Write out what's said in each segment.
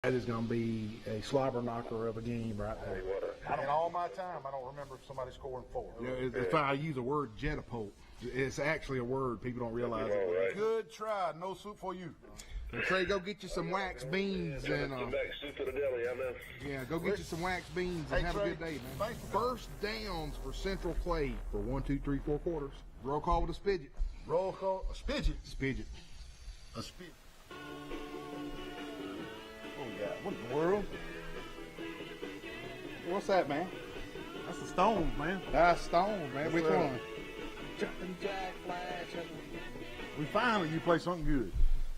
That is going to be a slobber knocker of a game right there. In all my time, I don't remember somebody scoring 4. Yeah, if I use a word jetapult, it's actually a word. People don't realize it. Good try. No soup for you. And Trey, go get you some wax beans and yeah, go get you some wax beans and have Trey, a good day, man. First downs for Central Clay for 1, 2, 3, 4 quarters. Roll call with a spidget. Roll call. A spidget. Spidget. A spidget. What we got? What in the world? What's that, man? That's the Stones, man. That's Stones, man. Yes, Which sir. one? Jumping Jack Flash. We finally, you play something good.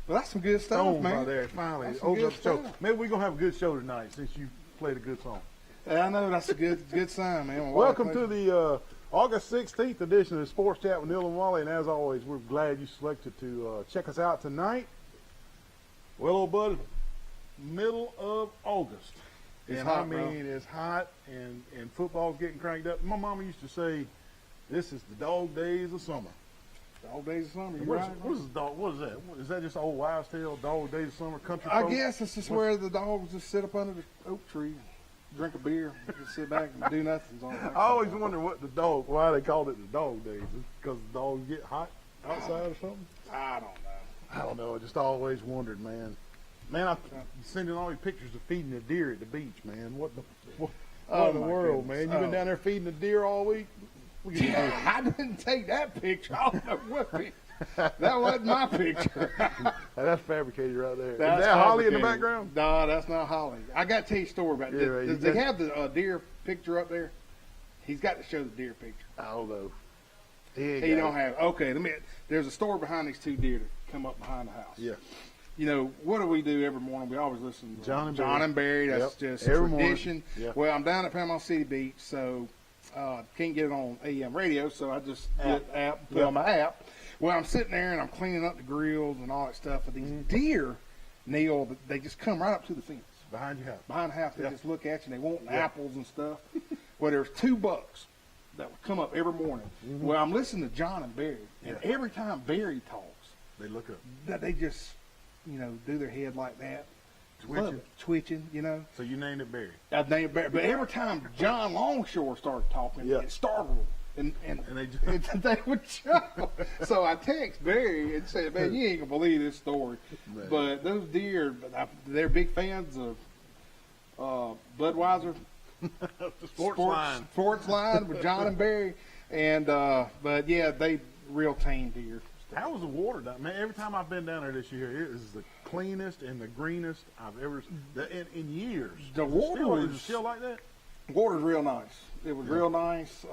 Well, that's some good stuff, Stones man. right there. Finally. That's some Open good up the show. stuff. Maybe we're going to have a good show tonight since you played a good song. Yeah, I know that's a good sign, man. My Welcome wife to the August 16th edition of Sports Chat with Neal and Wally. And as always, we're glad you selected to check us out tonight. Well, old bud, middle of August. It's and hot, I mean, it's hot and football's getting cranked up. My mama used to say, this is the dog days of summer. Dog days of summer, you What is, right? what is dog? What is that? Is that just old wives' tale? Dog days of summer, country I folk? guess it's just where the dogs just sit up under the oak tree, drink a beer, just sit back and do nothing. I always wonder why they called it the dog days. Is it because the dogs get hot outside or something? I don't know. I don't know. I just always wondered, man. Man, I'm sending all these pictures of feeding the deer at the beach, man. What in the my world, goodness. man? You been down there feeding the deer all week? I didn't take that picture. I don't know what picture. That wasn't my picture. That's fabricated right there. That's Is that Holly in the fabricated. background? No, that's not Holly. I got to tell you a story about Yeah, this. right. Does they have the deer picture up there? He's got to show the deer picture. I don't know. He don't have. Okay, there's a story behind these two deer that come up behind the house. Yeah. You know, what do we do every morning? We always listen to John and Barry. That's Yep. just Every tradition. morning. Yep. Well, I'm down at Panama City Beach, so can't get it on AM radio, so I just get put on my app. Well, I'm sitting there and I'm cleaning up the grills and all that stuff. And these deer, Neal, they just come right up to the fence. Behind your house. Behind the house, they just look at you and they want Yeah. apples and stuff. Well, there's 2 bucks that would come up every morning. Mm-hmm. Well, I'm listening to John and Barry, and every time Barry talks, They look up. that they just, do their head like that. Twitching. Love it. Twitching, So you named it Barry. I've named Barry. But every time John Longshore started talking, Yeah. it startled them. And they they would jump. So I text Barry and said, man, you ain't going to believe this story. Man. But those deer, they're big fans of Budweiser. Sports line with John and Barry. And, but yeah, they real tame deer. How was the water down? Man, every time I've been down there this year, it is the cleanest and the greenest I've ever in years. The water is was still like that. Water's real nice. It was real nice.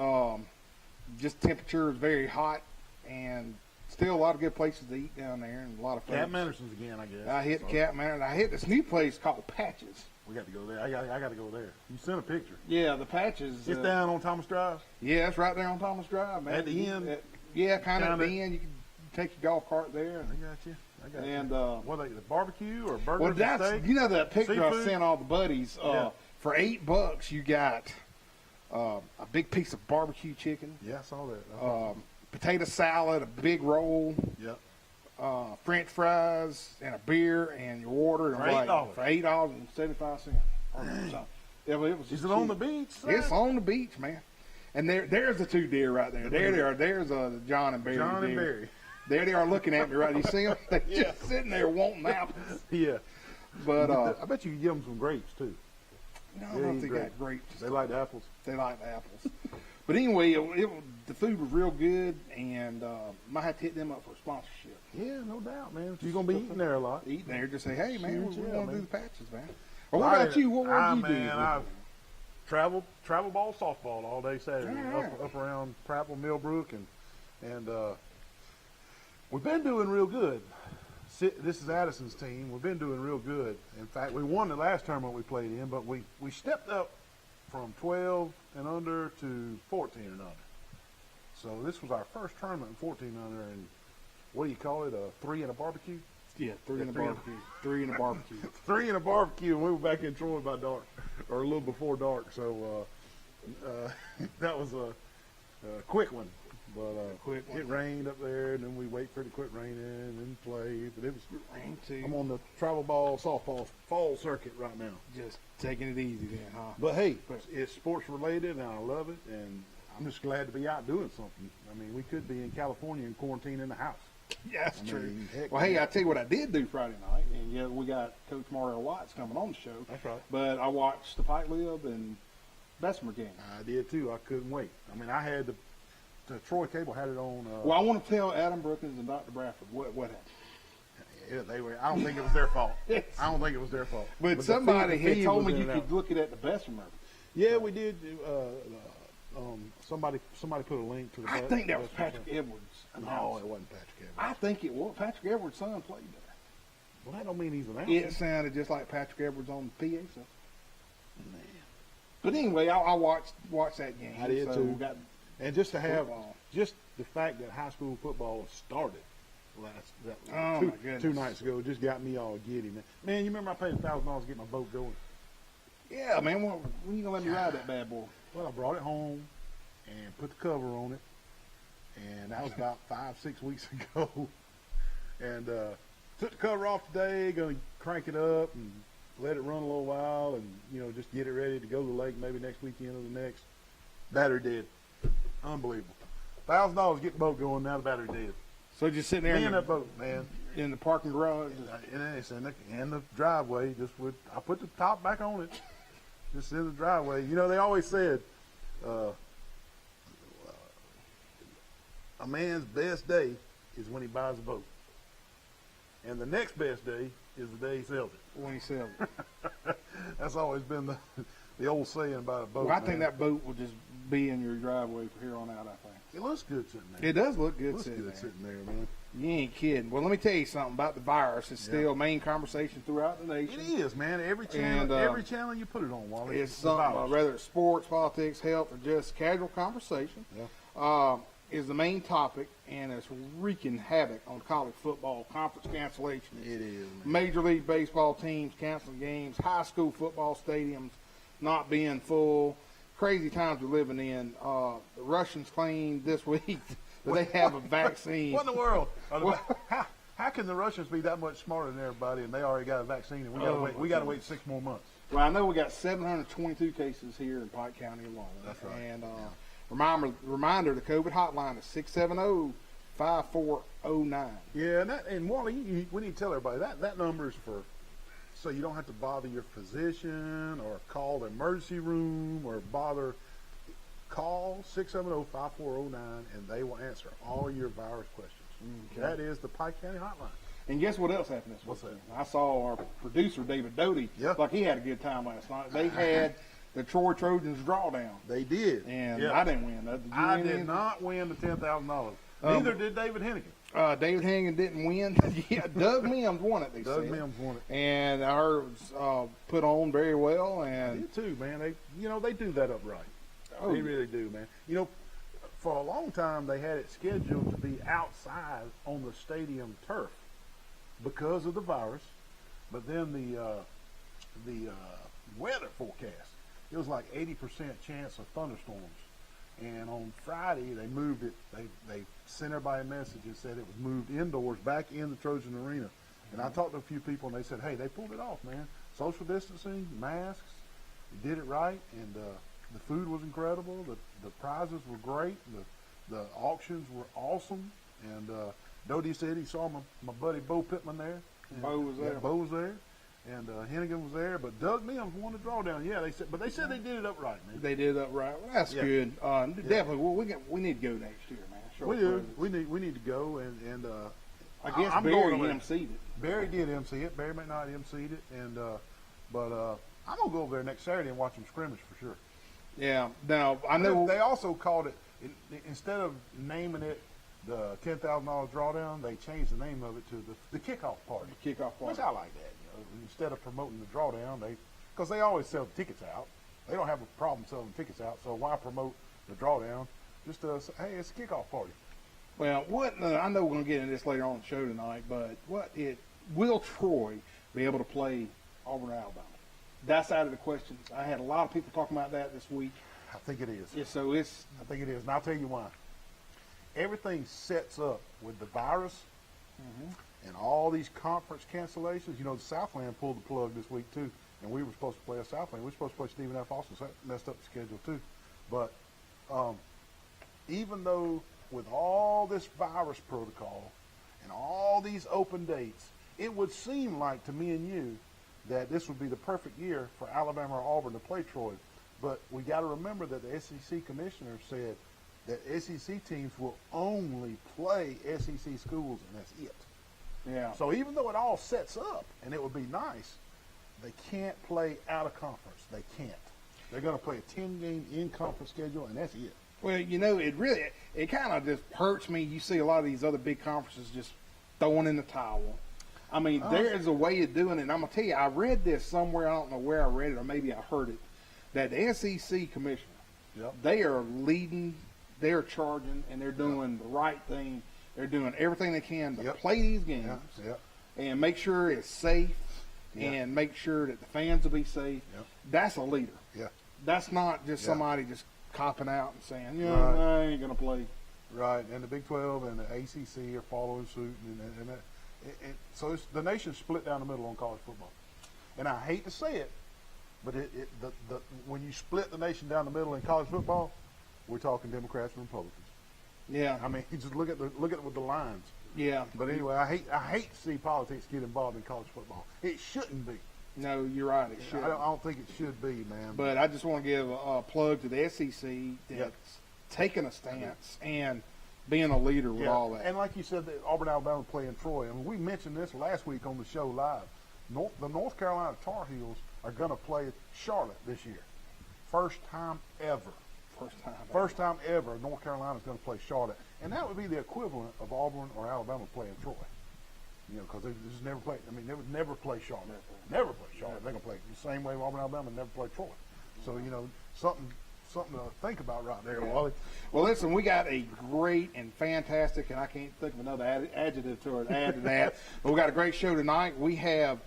Just temperature is very hot, and still a lot of good places to eat down there, and a lot of folks. Cat Manderson's again, I guess. I hit Cat Manor. I hit this new place called Patches. We got to go there. I got to go there. You sent a picture. Yeah, the Patches. It's down on Thomas Drive. Yeah, it's right there on Thomas Drive, man. At the end? Yeah, kind of at Kinda. the end. You can take your golf cart there. I got you. And what are they, the barbecue or burgers well, and that's steak? that picture Seafood? I sent all the buddies. Yeah. For $8, you got a big piece of barbecue chicken. Yeah, I saw that. Potato salad, a big roll, Yep. French fries, and a beer, and your water. And For $8. For $8.75. It was Is it on the beach? It's on the beach, man. And there's the 2 deer right there. There they are. There's John and Barry. John and deer. Barry. There they are looking at me right. You see them? They're just sitting there wanting apples. Yeah. But I bet you could give them some grapes too. I don't know if they got grapes. They like the apples. They like the apples. But anyway, the food was real good, and might have to hit them up for a sponsorship. Yeah, no doubt, man. You're gonna be eating there a lot. Eating there, just say, hey, man, Shoot, we yeah, want to do man. the Patches, man. Or what about you? What would you do? Man, I've travel ball, softball all day Saturday All right. up around Prattville, Millbrook, and we've been doing real good. This is Addison's team. We've been doing real good. In fact, we won the last tournament we played in, but we stepped up from 12 and under to 14 and under. So this was our first tournament in 14 and under, and what do you call it? A 3 and a barbecue? Yeah, 3 in a barbecue. 3 in a barbecue. 3 and a barbecue, and we were back in Troy by dark, or a little before dark. So that was a quick one. But it rained up there, and then we wait for it to quit raining and play. But it was Rain too. I'm on the travel ball softball fall circuit right now. Just taking it easy then, huh? But hey, it's sports related, and I love it, and I'm just glad to be out doing something. I mean, we could be in California in quarantine in the house. Yeah, that's true. Heck, Well, hey, I tell you what I did do Friday night, and yeah, we got Coach Mario Watts coming on the show. That's right. But I watched the Pike Lib and Bessemer game. I did too. I couldn't wait. I mean, I had the Troy Cable had it on. Well, I want to tell Adam Brookins and Dr. Bradford what happened. Yeah, they were. I don't think it was their fault. I don't think it was their fault. But somebody had told me you could look it at the Bessemer. Yeah, we did. Somebody put a link to the. I think that was Patrick Edwards. No, it wasn't Patrick Edwards. I think it was. Patrick Edwards' son played there. Well, that don't mean he's an It sounded just like Patrick Edwards on the PA stuff. Man. But anyway, I watched that game. I did too. And just to have football. just the fact that high school football started Oh, my goodness. 2 nights ago just got me all giddy, man. Man, you remember I paid $1,000 to get my boat going? Yeah, man. When you gonna let me ride that bad boy? Well, I brought it home and put the cover on it, and that was about 5-6 weeks ago. And took the cover off today. Going to crank it up and let it run a little while, and just get it ready to go to the lake maybe next weekend or the next. Battery dead. Unbelievable. $1,000 to get the boat going. Now the battery dead. So just sitting there in that boat, man. In the parking garage. And it's in the driveway. I put the top back on it. Just in the driveway. They always said a man's best day is when he buys a boat. And the next best day is the day he sells it. When he sells it. That's always been the old saying about a boat. Well, I think that boat will just be in your driveway from here on out, I think. It looks good sitting there. It does look good, sitting there, man. You ain't kidding. Well, let me tell you something about the virus. It's still main conversation throughout the nation. It is, man. Every channel you put it on, Wally. It's something, whether it's sports, politics, health, or just casual conversation, is the main topic, and it's wreaking havoc on college football, conference cancellations. It is, man. Major League Baseball teams canceling games, high school football stadiums not being full. Crazy times we're living in. The Russians claimed this week that they have a vaccine. What in the world? How can the Russians be that much smarter than everybody, and they already got a vaccine, and we got to wait 6 more months? Well, I know we got 722 cases here in Pike County alone. That's right. And reminder, the COVID hotline is 670-5409. Yeah, and Wally, we need to tell everybody that number is for, so you don't have to bother your physician or call the emergency room or bother. Call 670-5409, and they will answer all your virus questions. Okay. That is the Pike County hotline. And guess what else happened this week? What's that? I saw our producer, David Doty, like he had a good time last night. They had the Troy Trojans drawdown. They did. And I didn't win. I did not win the $10,000. Neither did David Hennigan. David Hennigan didn't win. Doug Mims won it, Doug Mims won it. And I heard it was put on very well. And they too, man. They do that upright. Oh, they really do, man. For a long time they had it scheduled to be outside on the stadium turf because of the virus. But then the weather forecast, it was like 80% chance of thunderstorms. And on Friday they moved it. They sent everybody a message and said it was moved indoors back in the Trojan Arena. And I talked to a few people, and they said, hey, they pulled it off, man. Social distancing, masks, they did it right, and the food was incredible. The prizes were great. The auctions were awesome. And Doty said he saw my buddy Bo Pittman there. Bo was there. Bo was there. And Hennigan was there. But Doug Mims won the drawdown. Yeah, they said they did it upright, man. They did it upright. Well, that's good. Definitely. Well, we need to go next year, man. We do. We need to go, and I guess I'm Barry going emceed it. Barry did MC it. Barry McKnight emceed it, but I'm gonna go over there next Saturday and watch them scrimmage for sure. Yeah. Now I know they also called it, instead of naming it the $10,000 drawdown, they changed the name of it to the kickoff party. The kickoff party. Which I like that. Instead of promoting the drawdown, because they always sell the tickets out. They don't have a problem selling tickets out, so why promote the drawdown? Just say, hey, it's a kickoff party. Well, I know we're going to get into this later on the show tonight, but will Troy be able to play Auburn, Alabama? That's out of the question. I had a lot of people talking about that this week. I think it is. Yeah, I think it is, and I'll tell you why. everything sets up with the virus and all these conference cancellations. You know, the Southland pulled the plug this week too, and we were supposed to play a Southland. We were supposed to play Stephen F. Austin, so that messed up the schedule too. But even though with all this virus protocol and all these open dates, it would seem like to me and you that this would be the perfect year for Alabama or Auburn to play Troy. But we got to remember that the SEC commissioner said that SEC teams will only play SEC schools, and that's it. Yeah. So even though it all sets up, and it would be nice, they can't play out of conference. They can't. They're going to play a 10-game in-conference schedule, and that's it. Well, you know, it kind of just hurts me. You see a lot of these other big conferences just throwing in the towel. I mean, there is a way of doing it. And I'm going to tell you, I read this somewhere. I don't know where I read it, or maybe I heard it, that the SEC commissioner, they are leading, they're charging, and they're doing the right thing. They're doing everything they can to play these games and make sure it's safe and make sure that the fans will be safe. That's a leader. That's not just somebody just copping out and saying, I ain't going to play. Right, and the Big 12 and the ACC are following suit, so the nation's split down the middle on college football. And I hate to say it, but when you split the nation down the middle in college football, we're talking Democrats and Republicans. Yeah, I mean, just look at it with the lines. Yeah, but anyway, I hate to see politics get involved in college football. It shouldn't be. No, you're right. It should. I don't think it should be, man. But I just want to give a plug to the SEC that's taking a stance and being a leader with all that. And like you said, that Auburn, Alabama playing Troy. I mean, we mentioned this last week on the show live. The North Carolina Tar Heels are going to play Charlotte this year. First time ever. First time ever North Carolina's going to play Charlotte. And that would be the equivalent of Auburn or Alabama playing Troy. You know, because they just never play. I mean, they would never play Charlotte. Never play Charlotte. They're going to play the same way Auburn, Alabama never play Troy. So, you know, something to think about right there, Wally. Well, listen, we got a great and fantastic, and I can't think of another adjective to add to that, but we got a great show tonight. We have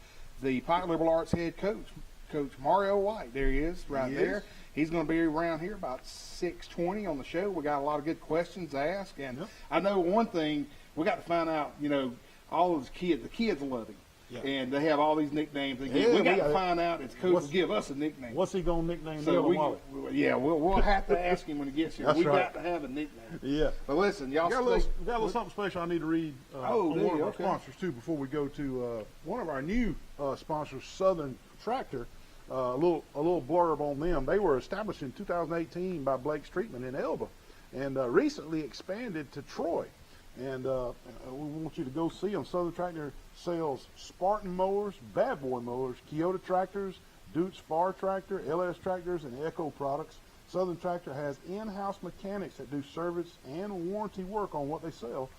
the Pike Liberal Arts head coach, Coach Mario White. There he is, there. He's going to be around here about 6:20 on the show. We got a lot of good questions to ask, and I know one thing, we got to find out, you know, all of the kids love him. And they have all these nicknames. We got to find out if Coach will give us a nickname. What's he going to nickname Neal and Wally? We'll have to ask him when he gets here. Got to have a nickname. Yeah. But listen, y'all. We got a little something special I need to read on one of our sponsors, too, before we go to one of our new sponsors, Southern Tractor. A little blurb on them. They were established in 2018 by Blake Streetman in Elba and recently expanded to Troy. And we want you to go see them. Southern Tractor sells Spartan mowers, Bad Boy mowers, Kyoto tractors, Dutz Far Tractor, LS tractors, and Echo products. Southern Tractor has in-house mechanics that do service and warranty work on what they sell.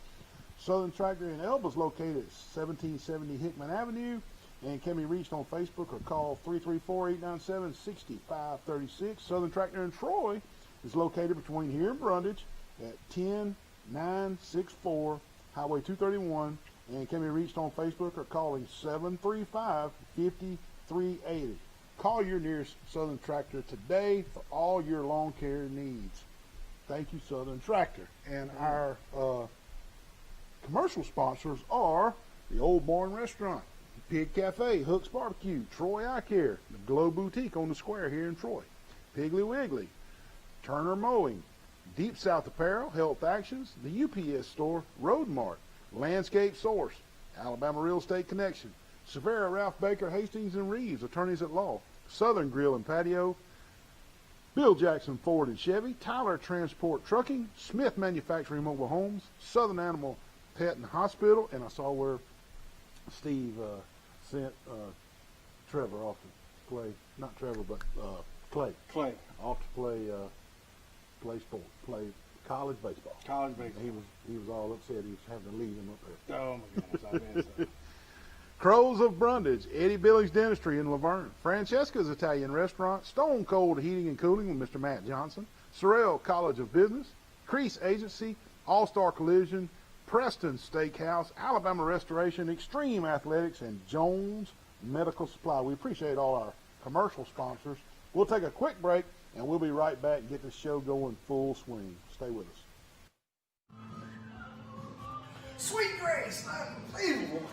Southern Tractor in Elba is located at 1770 Hickman Avenue and can be reached on Facebook or call 334-897-6536. Southern Tractor in Troy is located between here and Brundage at 10964 Highway 231 and can be reached on Facebook or calling 735-5380. Call your nearest Southern Tractor today for all your lawn care needs. Thank you, Southern Tractor. And our commercial sponsors are the Old Barn Restaurant, Pig Cafe, Hook's Barbecue, Troy Eye Care, the Glow Boutique on the square here in Troy, Piggly Wiggly, Turner Mowing, Deep South Apparel, Health Actions, the UPS Store, Road Mart, Landscape Source, Alabama Real Estate Connection, Severa, Ralph Baker, Hastings and Reeves, Attorneys at Law, Southern Grill and Patio, Bill Jackson Ford and Chevy, Tyler Transport Trucking, Smith Manufacturing Mobile Homes, Southern Animal Pet and Hospital, and I saw where Steve sent Trevor off to play, not Trevor, but Clay off to play college baseball. He was all upset. He was having to leave him up there. Oh my goodness, I bet so. Crows of Brundage, Eddie Billings Dentistry in Laverne, Francesca's Italian Restaurant, Stone Cold Heating and Cooling with Mr. Matt Johnson, Sorrell College of Business, Crease Agency, All-Star Collision, Preston Steakhouse, Alabama Restoration, Extreme Athletics, and Jones Medical Supply. We appreciate all our commercial sponsors. We'll take a quick break, and we'll be right back and get this show going full swing. Stay with us. it's unbelievable.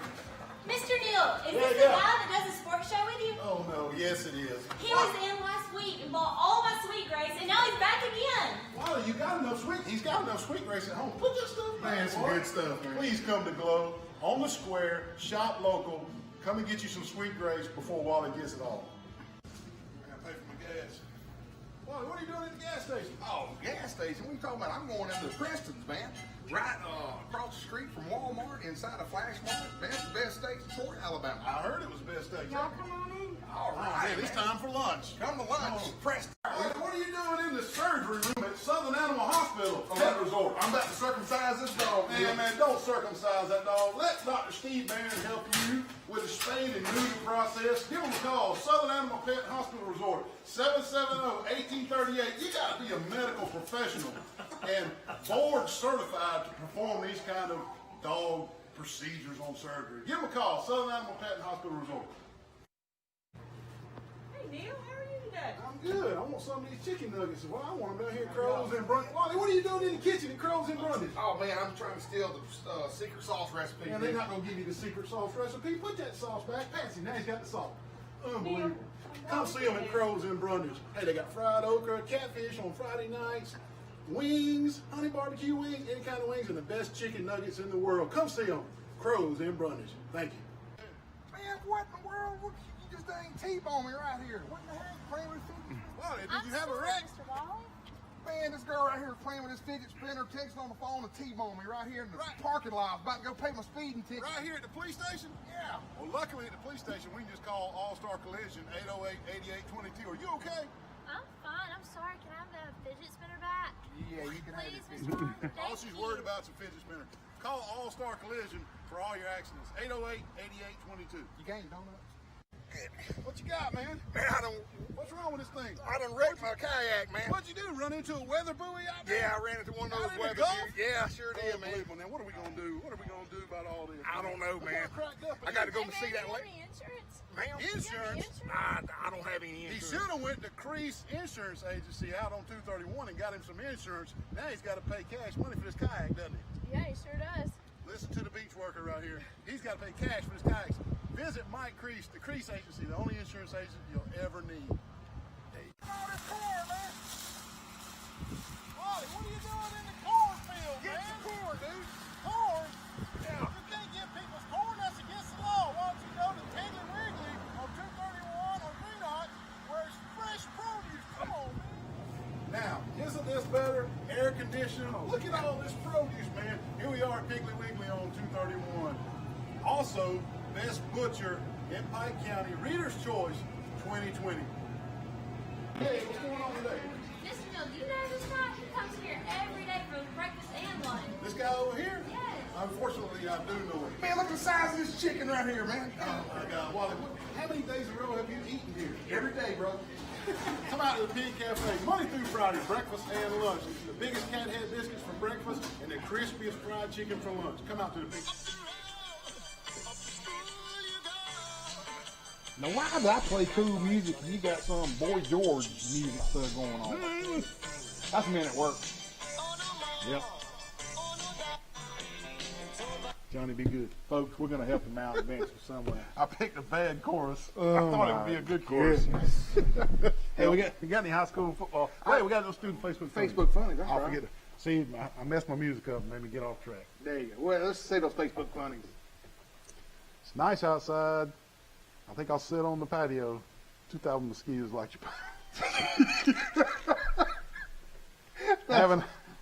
Mr. Neal, is this the guy that does the sports show with you? Oh, no, yes, it is. He was in last week and bought all my sweet grapes, and now he's back again. Wally, you got enough sweet. He's got enough sweet grapes at home. Put that stuff back. Man, some good stuff, man. Please come to Glow on the square, shop local. Come and get you some sweet grapes before Wally gets it all. I gotta pay for my gas. Wally, what are you doing at the gas station? Oh, gas station? What are you talking about? I'm going into Preston's, man. Right across the street from Walmart, inside of Flash Mart. That's the best steak in Fort Alabama. I heard it was the best steak. Y'all come on in. All right, It's time for lunch. Come to lunch. Preston. Wally, what are you doing in the surgery room at Southern Animal Hospital? Pet Resort. I'm about to circumcise this dog. Man, don't circumcise that dog. Let Dr. Steve Barron help you with the spaying and neuter process. Give him a call. Southern Animal Pet Hospital Resort, 770-1838. You got to be a medical professional and board certified to perform these kind of dog procedures on surgery. Give him a call. Southern Animal Pet and Hospital Resort. Hey, Neal, how are you today? I'm good. I want some of these chicken nuggets. Well, I want them down here at Crows and Brundage. Wally, what are you doing in the kitchen at Crows and Brundage? Oh, man, I'm trying to steal the secret sauce recipe. Man, they're not going to give you the secret sauce recipe. Put that sauce back. Patsy, now he's got the sauce. Unbelievable. Come see them at Crows and Brundage. Hey, they got fried okra, catfish on Friday nights, wings, honey barbecue wings, any kind of wings, and the best chicken nuggets in the world. Come see them. Crows and Brundage. Thank you. Man, what in the world? You just dang T-bone me right here. What in the heck? Playing with fidget? Wally, did you have a wreck? Mr. Wally? Man, this girl right here playing with this fidget spinner, texting on the phone to T-bone me right here in the parking lot. About to go pay my speeding ticket. Right here at the police station? Yeah. Well, luckily at the police station, we can just call All-Star Collision 808-8822. Are you okay? I'm fine. I'm sorry. Can I have the fidget spinner back? Yeah, you can have Please, it. Mr. Wally. All Thank she's you. worried about is a fidget spinner. Call All-Star Collision for all your accidents. 808-8822. You gained donuts? What you got, man? Man, What's wrong with this thing? I done wrecked my kayak, man. What'd you do? Run into a weather buoy out there? Yeah, I ran into one of Out those in the weather Gulf? buoys. Yeah, I sure did, man. Unbelievable. Now, what are we going to do? What are we going to do about all this? I don't know, Look man. how cracked up it I got to is. go and see that Hey, lady. man, insurance? Ma'am? Insurance? I don't have any He insurance. should have went to Crease Insurance Agency out on 231 and got him some insurance. Now he's got to pay cash money for this kayak, doesn't he? Yeah, he sure does. Listen to the beach worker right here. He's got to pay cash for his kayaks. Visit Mike Crease, the Crease Agency, the only insurance agent you'll ever need. All this corn, man. Wally, what are you doing in the cornfield, Get some corn, dude. Corn? Yeah. You can't get people's corn. That's against the law. Why don't you go to Tiggly Wiggly on 231 on Green Arch where it's fresh produce? Come on, man. Now, isn't this better? Air conditioning. Look at all this produce, man. Here we are at Piggly Wiggly on 231. Also, best butcher in Pike County, Reader's Choice 2020. Hey, what's going on today? Mr. Neal, do you know this guy? He comes here every day for breakfast and lunch. This guy over here? Yes. Unfortunately, I do know him. Man, look at the size of this chicken right here, man. Oh my God, Wally, how many days in a row have you eaten here? Every day, bro. Come out to the Pig Cafe Monday through Friday, breakfast and lunch. The biggest cat head biscuits for breakfast and the crispiest fried chicken for lunch. Come out to the Pig. Now, why do I play cool music and you got some Boy George music stuff going on? That's men at work. Yep. Johnny, be good. Folks, we're going to help him out eventually somewhere. I picked a bad chorus. Oh, I thought it would be a good chorus. Hey, You got any high school football? Hey, we got no student Facebook. Facebook funny, that's I right. forget. See, I messed my music up and made me get off track. There you go. Well, let's say those Facebook funnies. It's nice outside. I think I'll sit on the patio. 2,000 mosquitoes like you.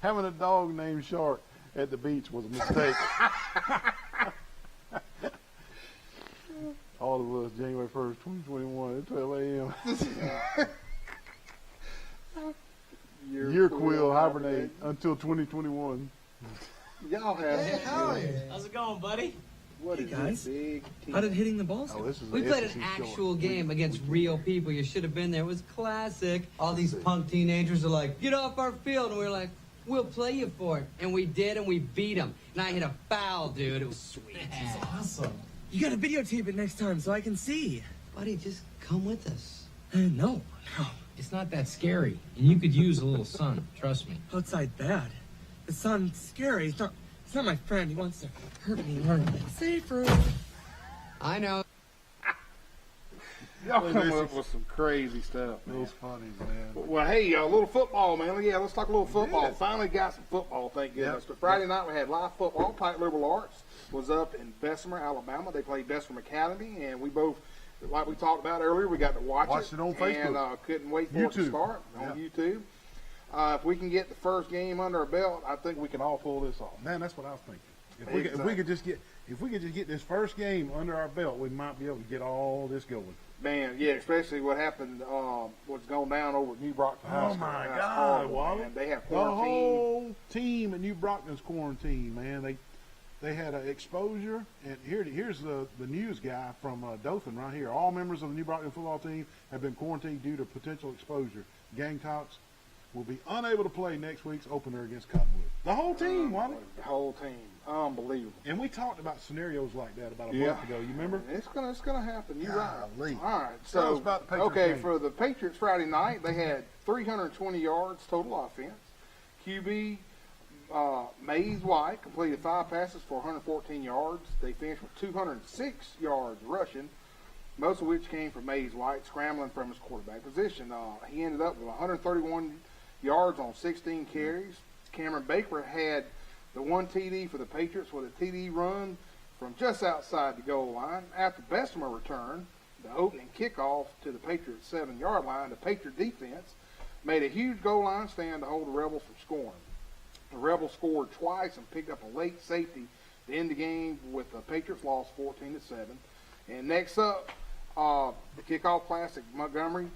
having a dog named Shark at the beach was a mistake. All of us, January 1st, 2021 at 12 a.m. Year quill hibernate until 2021. Y'all have How's it going, buddy? what is guys. this big team? How did hitting the balls Oh, go? this is We a played an SEC actual short. game against real people. You should have been there. It was classic. All these punk teenagers are like, get off our field. And we were like, we'll play you for it. And we did, and we beat them. And I hit a foul, dude. It was sweet. That's awesome. You gotta videotape it next time so I can see. Buddy, just come with us. No. It's not that scary, and you could use a little sun. Trust me. Outside bad. The sun's scary. It's not He's not my friend. He wants to hurt me. Safer. I know. Y'all come up with some crazy stuff, man. Those funny, man. Well, hey, a little football, man. Yeah, let's talk a little football. Yeah. Finally got some football, thank goodness. Yep. But Friday night we had live football. Pike Liberal Arts was up in Bessemer, Alabama. They played Bessemer Academy, and we both, like we talked about earlier, we got to watch Watched it on Facebook. And couldn't wait for it to YouTube. start on YouTube. If we can get the first game under our belt, I think we can all pull this off. Man, that's what I was thinking. If we could just get this first game under our belt, we might be able to get all this going. Man, yeah, especially what happened, what's going down over at New Brockton High Oh School. my That's God, horrible, Wally! man. They have The quarantine. whole team at New Brockton's quarantined, man. They had an exposure, and here's the news guy from Dothan right here. All members of the New Brockton football team have been quarantined due to potential exposure. Gamecocks will be unable to play next week's opener against Cottonwood. The whole team, Wally. The whole team. Unbelievable. And we talked about scenarios like that about a month ago. You remember? It's gonna happen. You're Golly. right. All right. Tell us So about the Patriots okay, game. for the Patriots Friday night, they had 320 yards total offense. QB Mays White completed 5 passes for 114 yards. They finished with 206 yards rushing, most of which came from Mays White scrambling from his quarterback position. He ended up with 131 yards on 16 carries. Cameron Baker had the 1 TD for the Patriots with a TD run from just outside the goal line. After Bessemer returned the opening kickoff to the Patriots' 7-yard line, the Patriot defense made a huge goal line stand to hold the Rebels from scoring. The Rebels scored twice and picked up a late safety to end the game with the Patriots lost 14-7. And next up, the kickoff classic, Montgomery.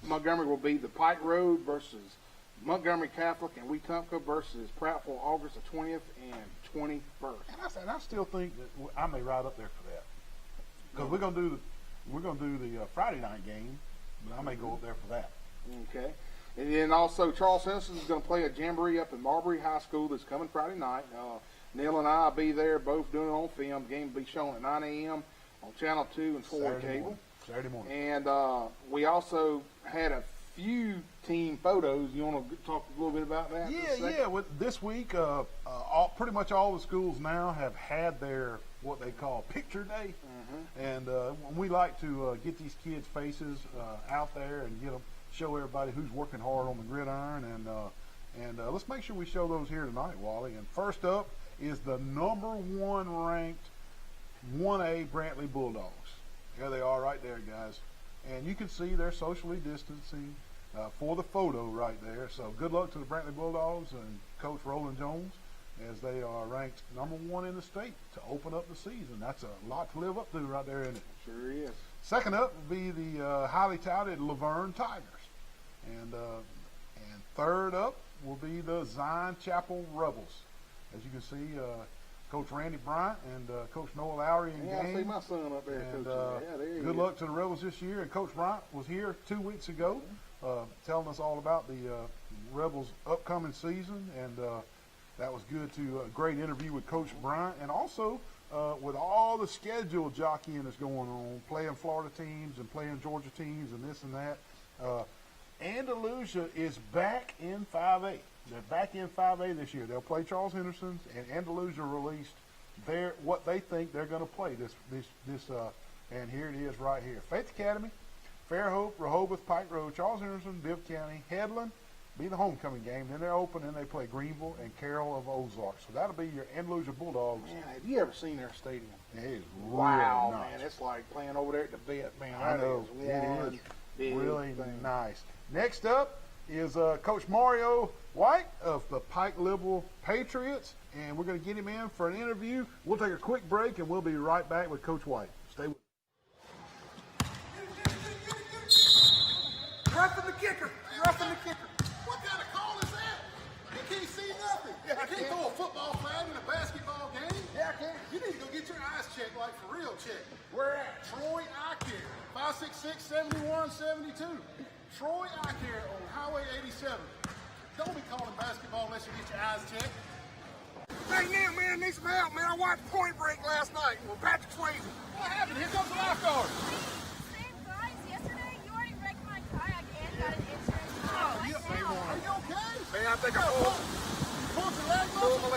Montgomery will be the Pike Road versus Montgomery Catholic, and Wetumpka versus Prattville August the 20th and 21st. And I still think that I may ride up there for that because we're gonna do the Friday night game, but I may go up there for that. Okay. And then also Charles Henderson is going to play a jamboree up in Marbury High School this coming Friday night. Neal and I will be there, both doing it on film. The game will be shown at 9 a.m. on Channel 2 and 4 cable. Saturday morning. And we also had a few team photos. You want to talk a little bit about that? Yeah. With this week, pretty much all the schools now have had their what they call picture day, and we like to get these kids' faces out there and show everybody who's working hard on the gridiron, and let's make sure we show those here tonight, Wally. And first up is the #1 ranked 1A Brantley Bulldogs. There they are right there, guys. And you can see they're socially distancing for the photo right there. So good luck to the Brantley Bulldogs and Coach Roland Jones as they are ranked #1 in the state to open up the season. That's a lot to live up to right there, isn't it? Sure is. Second up will be the highly touted Laverne Tigers. And third up will be the Zion Chapel Rebels. As you can see, Coach Randy Bryant and Coach Noah Lowry in Yeah, game. I see my son up there, And Coach. Yeah, there he good is. luck to the Rebels this year. And Coach Bryant was here 2 weeks ago telling us all about the Rebels' upcoming season. And that was good to a great interview with Coach Bryant. And also with all the schedule jockeying that's going on, playing Florida teams and playing Georgia teams and this and that, Andalusia is back in 5A. They're back in 5A this year. They'll play Charles Henderson, and Andalusia released what they think they're going to play this and here it is right here. Faith Academy, Fairhope, Rehoboth, Pike Road, Charles Henderson, Bibb County, Headland be the homecoming game. Then they're open and they play Greenville and Carroll of Ozark. So that'll be your Andalusia Bulldogs. Man, have you ever seen their stadium? It is Wow, really nice. man, it's like playing over there at the vet, man. I That know, is it one is big really thing. nice. Next up is Coach Mario White of the Pike Liberal Patriots, and we're going to get him in for an interview. We'll take a quick break, and we'll be right back with Coach White. Stay with us. Roughing the kicker. Roughing the kicker. What kind of call is that? You can't see nothing. Yeah, I you can't can. throw a football flag in a basketball game. Yeah, I can. You need to go get your eyes checked, like for real check. Where at? Troy Eye Care, 566-7172. Troy Eye Care on Highway 87. Don't be calling basketball unless you get your eyes checked. Hey, Neal, man, I need some help, man. I watched Point Break last night with Patrick Swayze. What happened? Here comes the lifeguard. Same guys yesterday. You already wrecked my kayak and got an insurance. Are you okay? Man, I think I Pulled your leg muscle.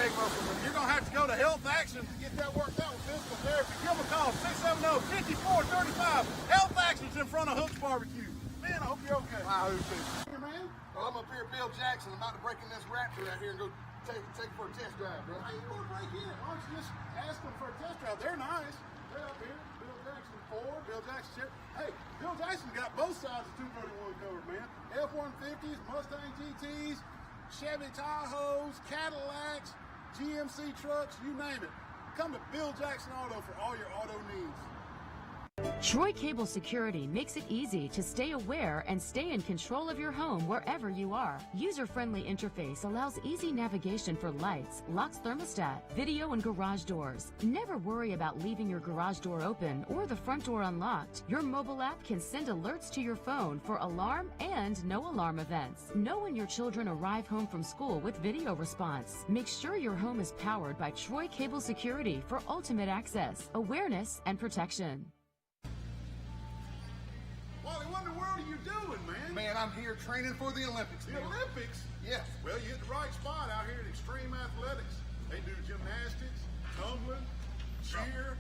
You're going to have to go to Health Action to get that worked out with physical therapy. Give them a call, 670-5435. Health Action's in front of Hook's Barbecue. Man, I hope you're okay. Wow, who's here, man? Well, I'm up here at Bill Jackson. I'm about to break in this Raptor out here and go take it for a test drive, bro. How you going to break in? Why don't you just ask them for a test drive? They're nice. They're up here. Bill Jackson Ford, Bill Jackson Chevy. Hey, Bill Jackson got both sides of 231 covered, man. F-150s, Mustang GTs, Chevy Tahoes, Cadillacs, GMC trucks, you name it. Come to Bill Jackson Auto for all your auto needs. Troy Cable Security makes it easy to stay aware and stay in control of your home wherever you are. User-friendly interface allows easy navigation for lights, locks thermostat, video and garage doors. Never worry about leaving your garage door open or the front door unlocked. Your mobile app can send alerts to your phone for alarm and no alarm events. Know when your children arrive home from school with video response. Make sure your home is powered by Troy Cable Security for ultimate access, awareness, and protection. Wally, what in the world are you doing, man? Man, I'm here training for the Olympics. The Olympics? Yes. Well, you hit the right spot out here at Extreme Athletics. They do gymnastics, tumbling, cheer,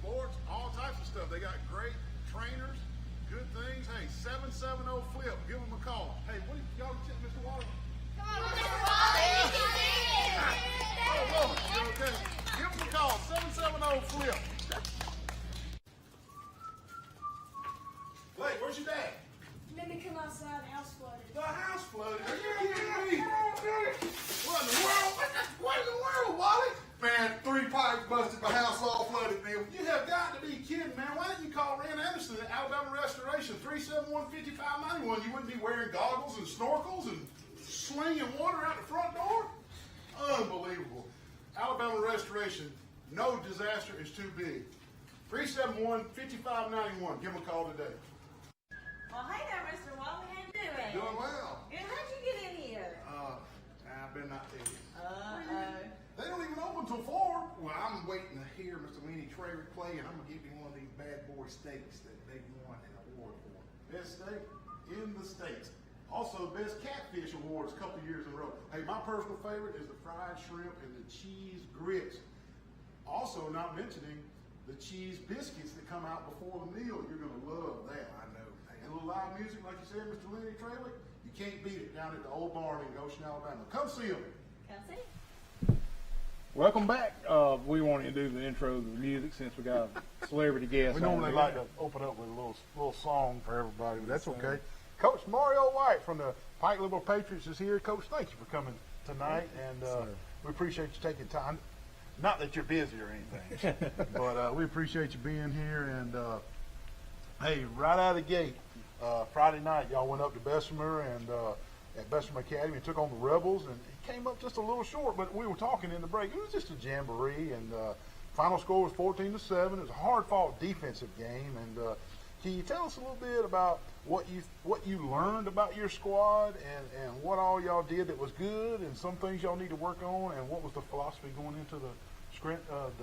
sports, all types of stuff. They got great trainers, good things. Hey, 770 Flip, give them a call. Hey, what y'all Mr. Wally? Come on, Mr. Wally. Oh, woman, you okay? Give them a call, 770 Flip. Blake, where's your dad? Let me come outside, the house flooded. The house flooded. Are you kidding me? What in the world? What in the world, Wally? Man, 3 pipes busted, my house all flooded, Neil. You have got to be kidding, man. Why didn't you call Rand Anderson at Alabama Restoration, 371-5591? You wouldn't be wearing goggles and snorkels and slinging water out the front door? Unbelievable. Alabama Restoration, no disaster is too big. 371-5591. Give them a call today. Well, hey there, Mr. Wally. How you doing? Doing well. Good. How'd you get in here? I better not tell you. They don't even open till 4. Well, I'm waiting to hear Mr. Lenny Traver play, and I'm going to give you one of these bad boy steaks that they won an award for. Best steak in the States. Also, best catfish awards a couple years in a row. Hey, my personal favorite is the fried shrimp and the cheese grits. Also, not mentioning the cheese biscuits that come out before the meal. You're going to love that. I know. And a little live music, like you said, Mr. Lenny Traver, you can't beat it down at the old barn in Goshen, Alabama. Come see them. Come see. Welcome back. We wanted to do the intro of the music since we got a celebrity guest. We on normally here. like to open up with a little song for everybody, but that's okay. Coach Mario White from the Pike Liberal Patriots is here. Coach, thank you for coming tonight, and we appreciate you taking time. Not that you're busy or anything, but we appreciate you being here. And hey, right out of the gate, Friday night, y'all went up to Bessemer and at Bessemer Academy and took on the Rebels, and it came up just a little short. But we were talking in the break; it was just a jamboree, and final score was 14-7. It was a hard-fought defensive game, and can you tell us a little bit about what you learned about your squad and what all y'all did that was good, and some things y'all need to work on, and what was the philosophy going into the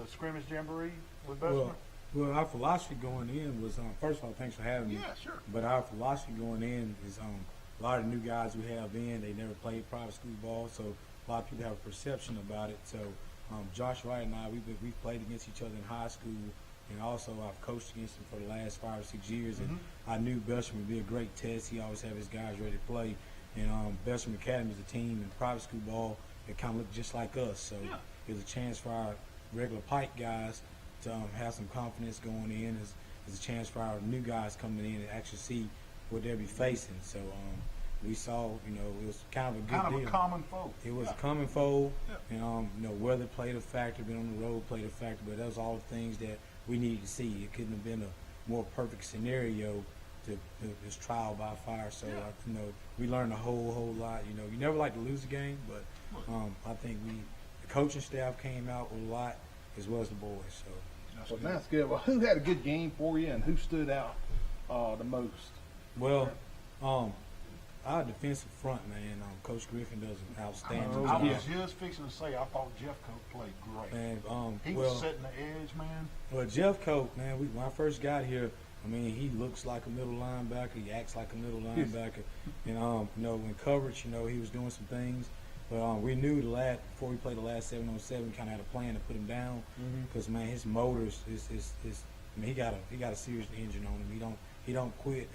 scrimmage jamboree with Bessemer? Well, our philosophy going in was, first of all, thanks for having me. Yeah, sure. But our philosophy going in is a lot of new guys we have in, they never played private school ball, so a lot of people have a perception about it. So Josh Wright and I, we've played against each other in high school, and also I've coached against him for the last 5 or 6 years. And I knew Bessemer would be a great test. He always have his guys ready to play. And Bessemer Academy is a team in private school ball that kind of look just like us. So it's a chance for our regular Pike guys to have some confidence going in. It's a chance for our new guys coming in and actually see what they'll be facing. So we saw, it was kind of a good deal. Kind of a common foe. It was a common foe. And, weather played a factor, being on the road played a factor, but that was all the things that we needed to see. It couldn't have been a more perfect scenario to just trial by fire. So, we learned a whole lot. You never like to lose a game, but I think the coaching staff came out with a lot, as well as the boys. So. Well, that's good. Well, who had a good game for you, and who stood out the most? Well, our defensive front, man, Coach Griffin does an outstanding I job. was just fixing to say, I thought Jeff Coke played great. And, He was setting the edge, man. Well, Jeff Coke, man, when I first got here, he looks like a middle linebacker. He acts like a middle linebacker. And, in coverage, he was doing some things. But we knew before we played the last 7-on-7, we kind of had a plan to put him down because man, his motors is I mean, he got a serious engine on him. He don't quit.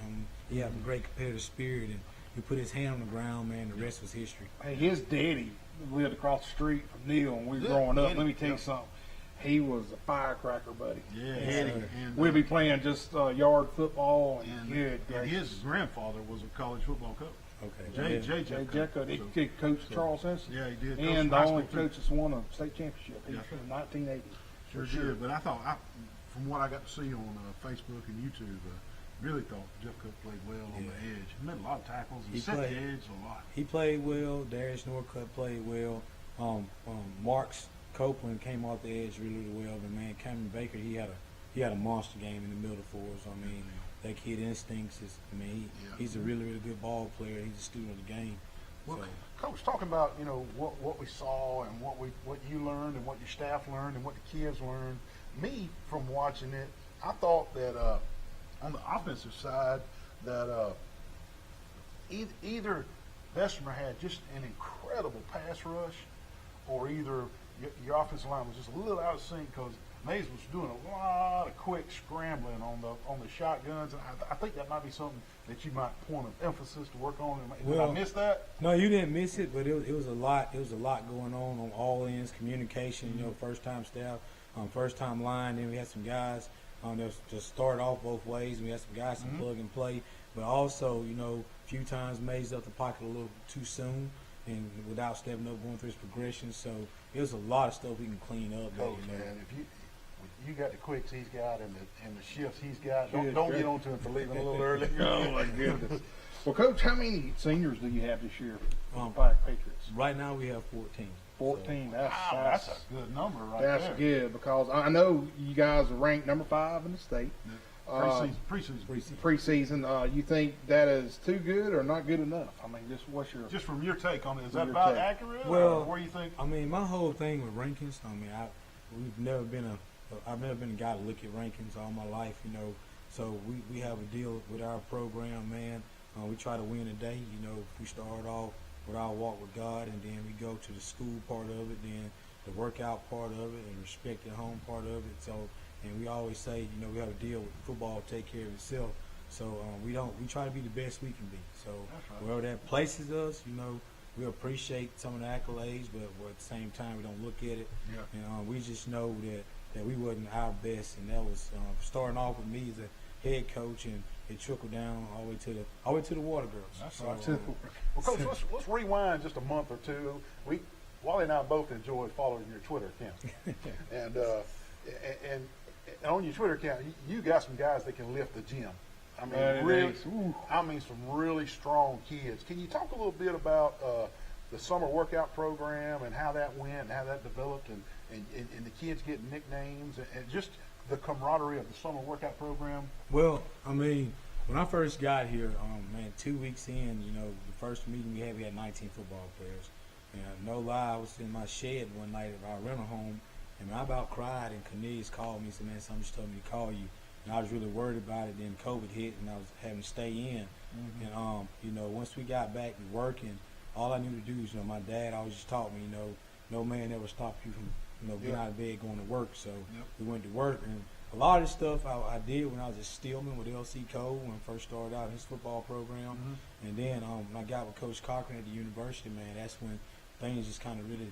He has a great competitive spirit, and he put his hand on the ground, man. The rest was history. Hey, his daddy lived across the street from Neal when we were growing up. Let me tell you something. He was a firecracker, buddy. Yeah, and we'd be playing just yard football and good. And his grandfather was a college football coach. Okay. Jay Jecko. He coached Charles Henson. Yeah, he did. And the only coach that's won a state championship. He's from 1980. Sure did. But I thought, from what I got to see on Facebook and YouTube, really thought Jeff Cook played well on the edge. He made a lot of tackles. He set the edge a lot. He played well. Darius Norcutt played well. Marks Copeland came off the edge really well. But man, Cameron Baker, he had a monster game in the middle for us. I mean, that kid instincts is. I mean, he's a really good ball player. He's a student of the game. Well, Coach, talking about what we saw and what you learned and what your staff learned and what the kids learned. Me, from watching it, I thought that on the offensive side that either Bessemer had just an incredible pass rush, or either your offensive line was just a little out of sync because Mays was doing a lot of quick scrambling on the shotguns, and I think that might be something that you might point of emphasis to work on. Did I miss that? No, you didn't miss it, but it was a lot. It was a lot going on all ends. Communication, first time staff, first time line. Then we had some guys that just started off both ways. We had some guys to plug and play, but also a few times Mays up the pocket a little too soon and without stepping up, going through his progression. So it was a lot of stuff we can clean up. Coach, man, if you got the quicks he's got and the shifts he's got, don't get on to him for leaving a little early. Oh my goodness. Well, Coach, how many seniors do you have this year for the Pike Patriots? Right now we have 14. 14. So, that's a good number right there. That's good because I know you guys are ranked number 5 in the state. Preseason. You think that is too good or not good enough? I mean, just from your take on it? Is that about accurate? Well, or what do you think? I mean, my whole thing with rankings. I mean, I've never been a guy to look at rankings all my life. So we have a deal with our program, man. We try to win a day. We start off with our walk with God, and then we go to the school part of it, then the workout part of it, and respect at home part of it. So, and we always say, we have a deal with football take care of itself. So we try to be the best we can be. So wherever that places us, we appreciate some of the accolades, but at the same time we don't look at it. And we just know that we wasn't our best, and that was starting off with me as a head coach, and it trickled down all the way to the Water Girls. That's right. Well, Coach, let's rewind just a month or two. Wally and I both enjoyed following your Twitter account, and on your Twitter account, you got some guys that can lift the gym. I mean, some really strong kids. Can you talk a little bit about the summer workout program and how that went, and how that developed, and the kids getting nicknames, and just the camaraderie of the summer workout program? Well, I mean, when I first got here, 2 weeks in, the first meeting we had 19 football players. And no lie, I was in my shed one night at our rental home, and I about cried, and Cornelius called me and said, man, something just told me to call you. And I was really worried about it. Then COVID hit, and I was having to stay in. And, once we got back to working, all I knew to do is, my dad always just taught me, no man ever stopped you from, getting out of bed, going to work. So we went to work, and a lot of this stuff I did when I was at Stillman with L.C. Cole when I first started out in his football program. And then when I got with Coach Cochran at the university, man, that's when things just kind of really,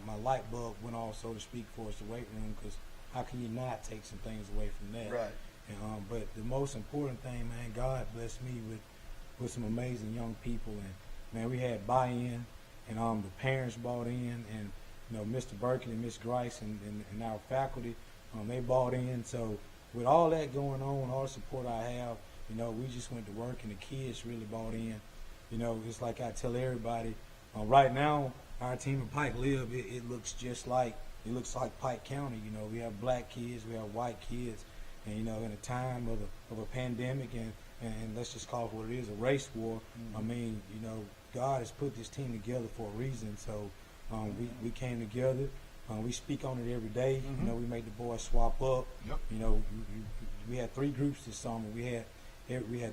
my light bulb went off, so to speak, for us, the weight room, because how can you not take some things away from that? Right. And, but the most important thing, man, God blessed me with some amazing young people, and man, we had buy-in, and the parents bought in, and Mr. Burkett and Miss Grice and our faculty, they bought in. So with all that going on, all the support I have, we just went to work, and the kids really bought in. It's like I tell everybody, right now our team in Pike Live, it looks like Pike County. We have black kids, we have white kids, and in a time of a pandemic and let's just call it what it is, a race war. I mean, God has put this team together for a reason. So we came together. We speak on it every day. We make the boys swap up. We had 3 groups this summer. We had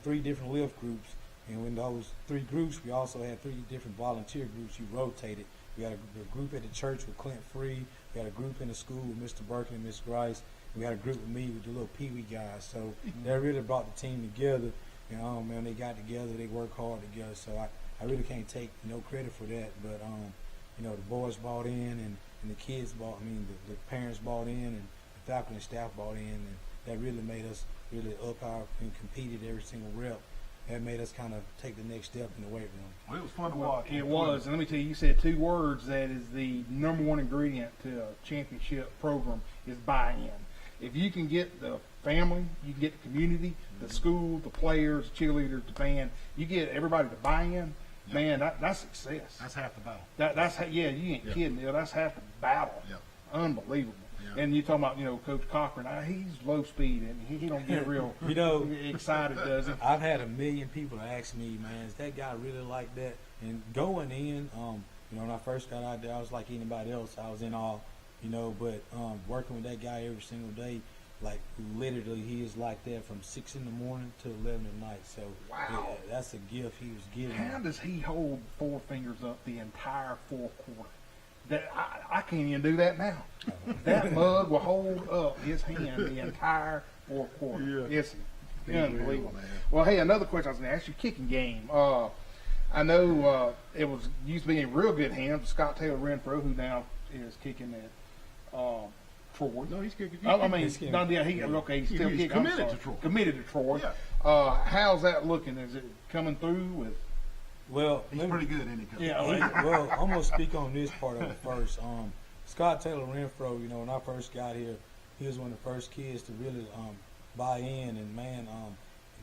3 different lift groups, and in those 3 groups, we also had 3 different volunteer groups. You rotated We got a group at the church with Clint Free. We got a group in the school with Mr. Burke and Miss Grice. We got a group with me with the little Pee Wee guys. So that really brought the team together. And man, they got together. They worked hard together. So I really can't take no credit for that. But you know, the boys bought in, and the kids bought. I mean, the parents bought in, and the faculty and staff bought in, and that really made us really up our and competed every single rep. That made us kind of take the next step in the weight room. Well, it was fun to watch. It was, and let me tell you, you said two words that is the number one ingredient to a championship program is buy-in. If you can get the family, you can get the community, the school, the players, the cheerleaders, the band, you get everybody to buy in, man, that's success. That's half the battle. That's you ain't kidding, Neil. That's half the battle. Yep. Unbelievable. Yep. And you talking about, you know, Coach Cochran, he's low speed and he don't get real You know, excited, does he? I've had 1 million people ask me, man, is that guy really like that? And going in, you know, when I first got out there, I was like anybody else. I was in awe, you know, but working with that guy every single day, like literally he is like that from 6 in the morning to 11 at night. So wow, yeah, that's a gift he was giving. How does he hold 4 fingers up the entire fourth quarter? That I can't even do that now. That mug will hold up his hand the entire fourth quarter. Yeah. It's unbelievable. Well, hey, another question I was going to ask you: kicking game. I know it was used to be in real good hands with Scott Taylor Renfro, who now is kicking at Troy. No, he's kicking. I mean, he's kicking. no, yeah, he's still he's kicking. committed to Troy. Committed to Troy. Yeah. How's that looking? Is it coming through with? Well, He's pretty good, isn't he? Yeah. well, I'm gonna speak on this part of it first. Scott Taylor Renfro, you know, when I first got here, he was one of the first kids to really buy in. And man,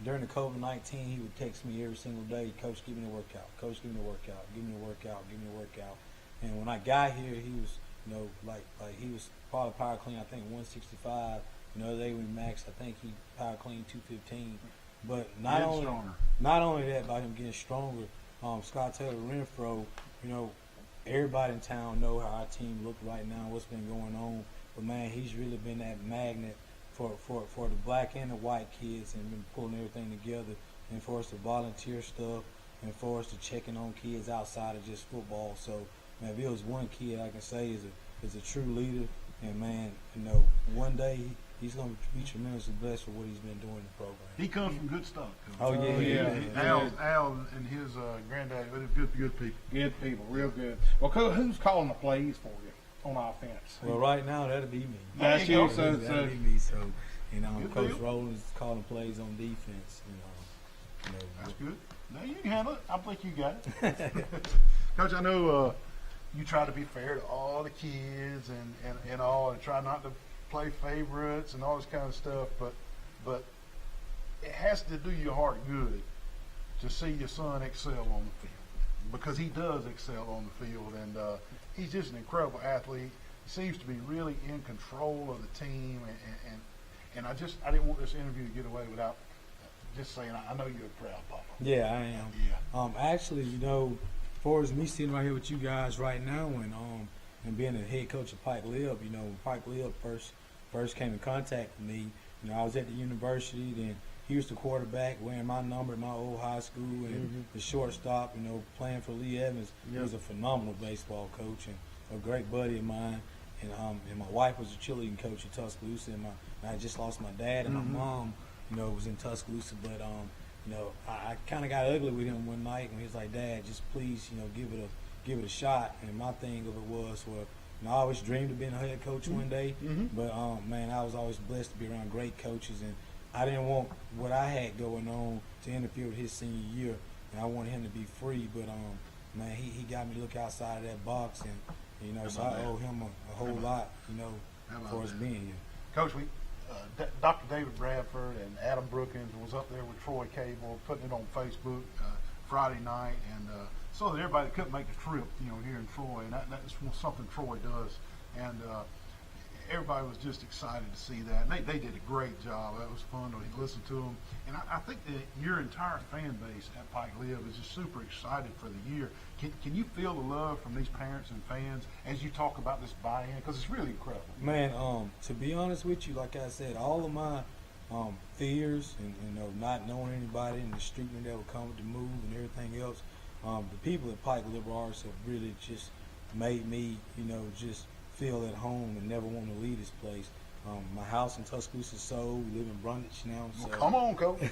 during the COVID-19, he would text me every single day, "Coach, give me the workout. Coach, give me the workout. Give me the workout. Give me the workout." And when I got here, he was, you know, like he was probably power clean, I think 165. You know, they we maxed, I think he power clean 215. But not only that, by him getting stronger. Scott Taylor Renfro, you know, everybody in town know how our team look right now, what's been going on. But man, he's really been that magnet for the black and the white kids, and been pulling everything together, and for us to volunteer stuff, and for us to checking on kids outside of just football. So man, if it was one kid I can say is a true leader, and man, you know, one day he's going to be tremendously blessed for what he's been doing in the program. He comes from good stock. Oh, yeah. Al and his granddaddy, they're good people. Good people, real good. Well, who's calling the plays for you on offense? Well, right now, that'll be me. That's you. That'll be me. So, you know, Good Coach deal. Rowland's calling plays on defense. You know. That's good. Now you can handle it. I think you got it. Coach, I know you try to be fair to all the kids and all, and try not to play favorites and all this kind of stuff, but it has to do your heart good to see your son excel on the field, because he does excel on the field, and he's just an incredible athlete. He seems to be really in control of the team, and I didn't want this interview to get away without just saying I know you're a proud papa. Yeah, I am. Yeah. Actually, you know, as far as me sitting right here with you guys right now, and being the head coach of Pike Lib, you know, when Pike Lib first came in contact with me, you know, I was at the university, then he was the quarterback wearing my number at my old high school, and the shortstop, you know, playing for Lee Evans. He was a phenomenal baseball coach and a great buddy of mine. And my wife was a cheerleading coach in Tuscaloosa, and I just lost my dad, and my mom, you know, was in Tuscaloosa. But you know, I kind of got ugly with him one night when he was like, "Dad, just please, you know, give it a shot." And my thing of it was, well, you know, I always dreamed of being a head coach one day, but man, I was always blessed to be around great coaches, and I didn't want what I had going on to interfere with his senior year, and I wanted him to be free. But man, he got me to look outside of that box, and you know, so I owe him a whole lot, you know, for us being here. Coach, Dr. David Bradford and Adam Brookins was up there with Troy Cable, putting it on Facebook Friday night, and so that everybody couldn't make the trip, you know, here in Troy, and that's something Troy does, and everybody was just excited to see that. And they did a great job. It was fun to listen to them, and I think that your entire fan base at Pike Live is just super excited for the year. Can you feel the love from these parents and fans as you talk about this buy-in? Because it's really incredible. Man, to be honest with you, like I said, all of my fears and, you know, not knowing anybody and the streetmen that would come with the move and everything else, the people at Pike Liberal Arts have really just made me, you know, just feel at home and never want to leave this place. My house in Tuscaloosa is sold. We live in Brundage now. So. Well, come on, Coach.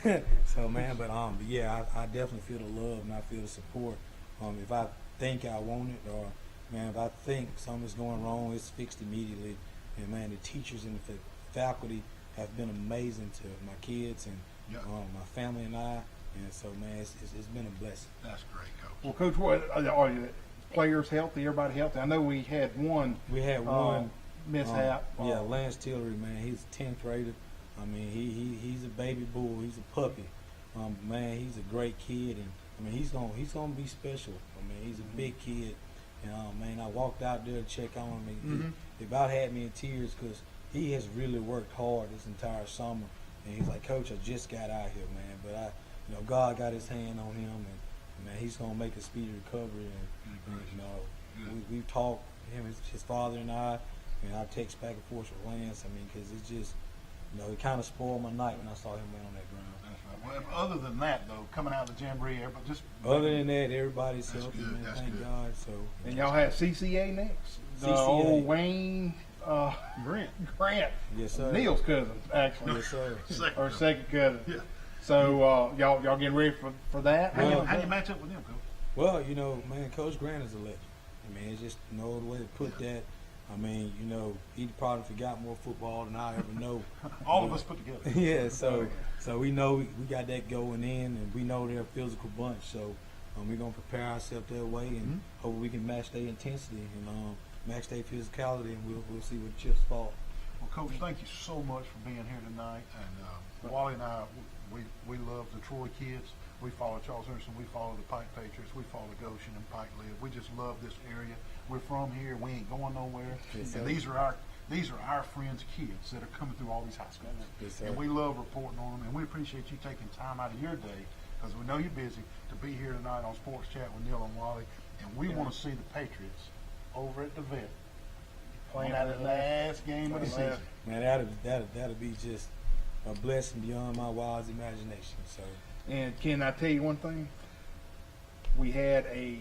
So, man, but yeah, I definitely feel the love and I feel the support. If I think I want it, or man, if I think something's going wrong, it's fixed immediately. And man, the teachers and the faculty have been amazing to my kids and my family and I. And so, man, it's been a blessing. That's great, Coach. Well, Coach, what are you players healthy? Everybody healthy? I know we had one. We had one mishap. Yeah, Lance Tillery, man, he's a 10th grader. I mean, he's a baby bull. He's a puppy. Man, he's a great kid, and I mean, he's gonna be special. I mean, he's a big kid, and man, I walked out there to check on him. And he about had me in tears because he has really worked hard this entire summer. And he's like, Coach, I just got out here, man, but God got His hand on him, and man, he's gonna make a speedy recovery. And you know, we've talked, his father and I. And I text back and forth with Lance. I mean, because it just, you know, it kind of spoiled my night when I saw him lay on that ground. That's right. Well, other than that, though, coming out of the jamboree, everybody just. Other than that, everybody's healthy, man. Thank God. So. And y'all had CCA next. CCA. Old Wayne Grant. Yes, sir. Neal's cousin, actually. Yes, sir. Or second cousin. Yeah. So y'all getting ready for that? How you match up with him, Coach? Well, you know, man, Coach Grant is a legend. I mean, it's just no other way to put that. I mean, you know, he probably forgot more football than I ever know. All of us put together. Yeah, so we know we got that going in, and we know they're a physical bunch. So we're gonna prepare ourselves that way, and hope we can match their intensity and match their physicality, and we'll see what chips fall. Well, Coach, thank you so much for being here tonight. And Wally and I, we love the Troy kids. We follow Charles Henderson. We follow the Pike Patriots. We follow Goshen and Pike Live. We just love this area. We're from here. We ain't going nowhere. Yes, and these are our friends' kids that are coming through all these high schools. Yes, and we love reporting on them. And we appreciate you taking time out of your day, because we know you're busy, to be here tonight on Sports Chat with Neal and Wally. And we want to see the Patriots over at the vet playing out the last game of the season. Man, that'll be just a blessing beyond my wildest imagination. So. And can I tell you one thing? We had a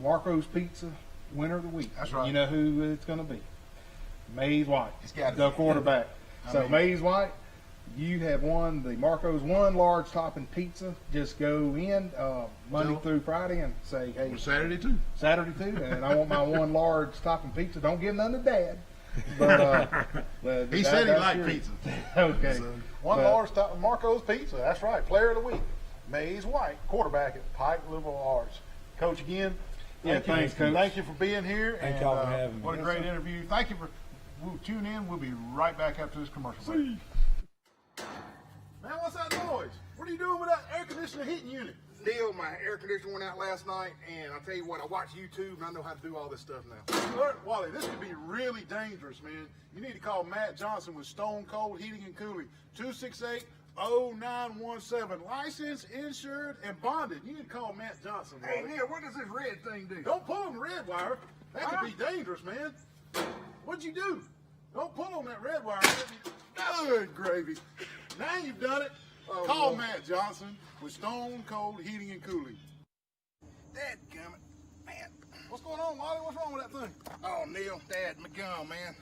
Marco's Pizza winner of the week. That's right. You know who it's going to be? Mays White, gotta the be. quarterback. Mays White, you have won the Marco's one large topping pizza. Just go in Monday through Friday and say, hey. Saturday too. Saturday too. And I want my one large topping pizza. Don't give none to Dad. But he said he liked pizza. Okay. So, one large Marco's Pizza. That's right. Player of the week, Mays White, quarterback at Pike Liberal Arts. Coach, again, thanks, Coach. Thank you for being here. Thank y'all for having me. What a great interview. Thank you for. We'll tune in. We'll be right back after this commercial break. Man, what's that noise? What are you doing with that air conditioner heating unit? Neal, my air conditioner went out last night, and I'll tell you what, I watch YouTube, and I know how to do all this stuff now. Look, Wally, this could be really dangerous, man. You need to call Matt Johnson with Stone Cold Heating and Cooling, 268-0917. Licensed, insured, and bonded. You need to call Matt Johnson, Wally. Hey, Neal, what does this red thing do? Don't pull on the red wire. That could be dangerous, man. What'd you do? Don't pull on that red wire. Good gravy. Now you've done it. Call Matt Johnson with Stone Cold Heating and Cooling. Dadgummit, man. What's going on, Wally? What's wrong with that thing? Oh, Neal, Dad, my gum, man.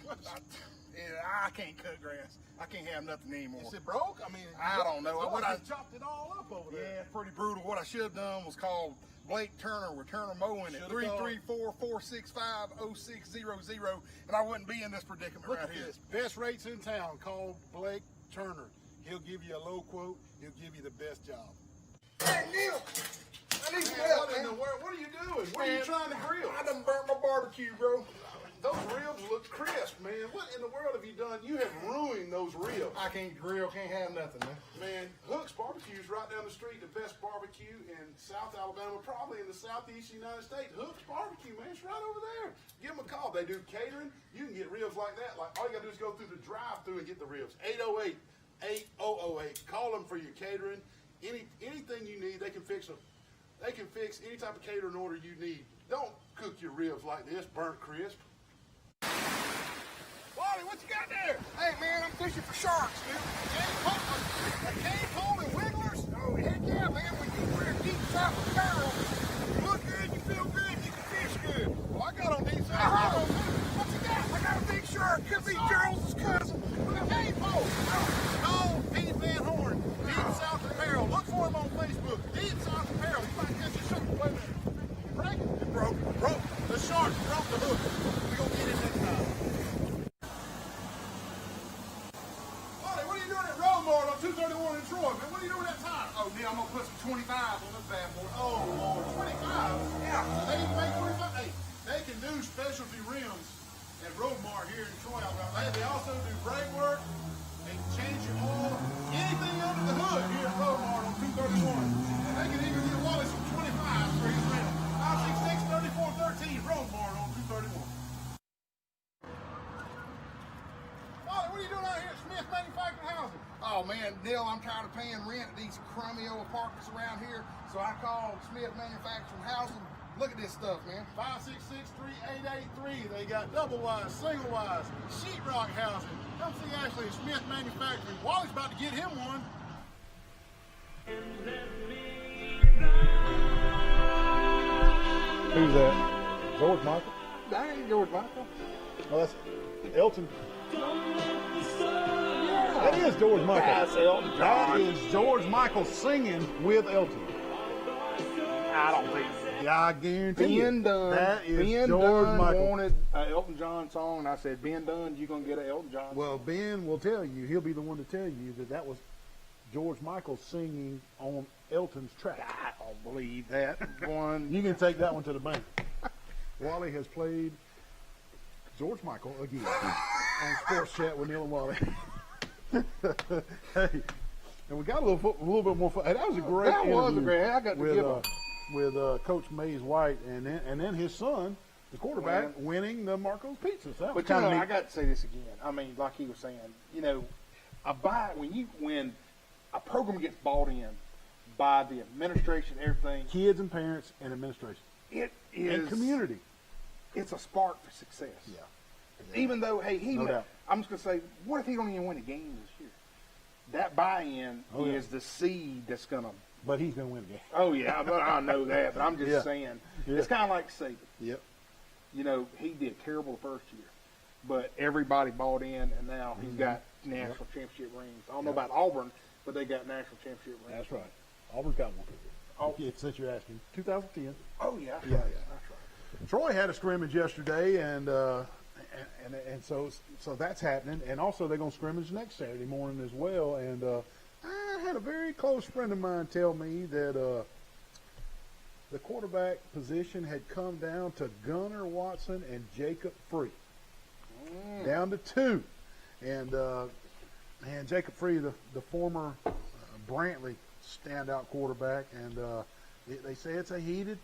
I can't cut grass. I can't have nothing anymore. Is it broke? I mean, I don't know. What What I I chopped it all up over there. Yeah, it's pretty brutal. What I should have done was called Blake Turner with Turner Mowing at 334-465-0600, and I wouldn't be in this predicament Look right at here. this. Best rates in town. Call Blake Turner. He'll give you a low quote. He'll give you the best job. Hey, Neal, I need some Man, help, what in man. the world? What are you doing? What are you Man, trying to grill? I done burnt my barbecue, bro. Those ribs look crisp, man. What in the world have you done? You have ruined those ribs. I can't grill, can't have nothing, man. Man, Hook's Barbecue's right down the street, the best barbecue in South Alabama, probably in the southeast United States. Hook's Barbecue, man, it's right over there. Give them a call. They do catering. You can get ribs like that. Like all you gotta do is go through the drive-through and get the ribs. 808-8008. Call them for your catering. Anything you need, they can fix them. They can fix any type of catering order you need. Don't cook your ribs like this, burnt crisp. Wally, what you got there? Hey, man, I'm fishing for sharks, dude. Cane pole and wigglers? Oh, heck yeah, man. When you wear deep south apparel, you look good, you feel good, you can fish good. Well, I got on these. Or it could be Gerald's cousin. Hey, Paul. No, Pete Van Horn. Deep South Apparel. Look for him on Facebook. Deep South Apparel. You might catch a shark. Wait a minute. Break it. It broke. Broke. The shark broke the hook. We're going to get it next time. Ollie, what are you doing at Roadmart on 231 in Troy, man? What are you doing that time? Oh, Neal, I'm going to put some 25s on this bad boy. Oh, Lord. 25s? Yeah. They even make 25. Hey, they can do specialty rims at Roadmart here in Troy, Alabama. They also do brake work. They can change your oil, anything under the hood here at Roadmart on 231. And they can even get Wally some 25s for his rim. 566-3413 Roadmart on 231. Wally, what are you doing out here at Smith Manufacturing Housing? Oh man, Neal, I'm tired of paying rent at these crummy old apartments around here, so I called Smith Manufacturing Housing. Look at this stuff, man. 566-3883. They got double wise, single wise, sheetrock housing. Come see Ashley at Smith Manufacturing. Wally's about to get him one. Who's that? George Michael? That ain't George Michael. Oh, that's Elton. That is George Michael. That's Elton John. That is George Michael singing with Elton. I don't think so. Yeah, I guarantee Ben you. Dunn. That is Ben George Dunn Michael. wanted an Elton John song, and I said, Ben Dunn, you gonna get an Elton John? Well, Ben will tell you. He'll be the one to tell you that was George Michael singing on Elton's track. I don't believe that one. You can take that one to the bank. Wally has played George Michael again on Sports Chat with Neal and Wally. Hey, and we got a little bit more fun. Hey, that was a great That was a interview great. I got to give him. with Coach Mays White, and then his son, the quarterback, winning the Marco's Pizzas. That was But you know, kind of I neat. got to say this again. I mean, like he was saying, you know, when a program gets bought in by the administration, everything, Kids and parents and administration it is and community. It's a spark for success. Yeah. Even though, hey, No doubt. I'm just gonna say, what if he don't even win a game this year? That buy-in Oh, yeah. is the seed that's gonna. But he's going to win the game. Oh yeah, I know that, but I'm just Yeah. saying, Yeah. it's kind of like Saban. Yep. You know, he did terrible the first year, but everybody bought in, and now he's got national championship rings. I don't know about Auburn, but they got national championship rings. That's right. Auburn's got one. Oh. Since you're asking, 2010. Oh yeah, Yeah, yeah. that's right. Troy had a scrimmage yesterday, and so that's happening. And also they're going to scrimmage next Saturday morning as well. And I had a very close friend of mine tell me that the quarterback position had come down to Gunnar Watson and Jacob Free, down to two. And Jacob Free, the former Brantley standout quarterback, and they say it's a heated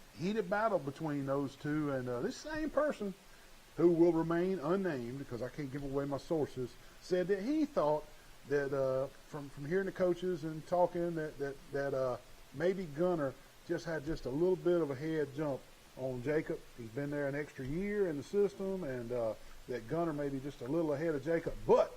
battle between those two. And this same person, who will remain unnamed because I can't give away my sources, said that he thought that from hearing the coaches and talking that maybe Gunnar just had just a little bit of a head jump on Jacob. He's been there an extra year in the system, and that Gunnar may be just a little ahead of Jacob. But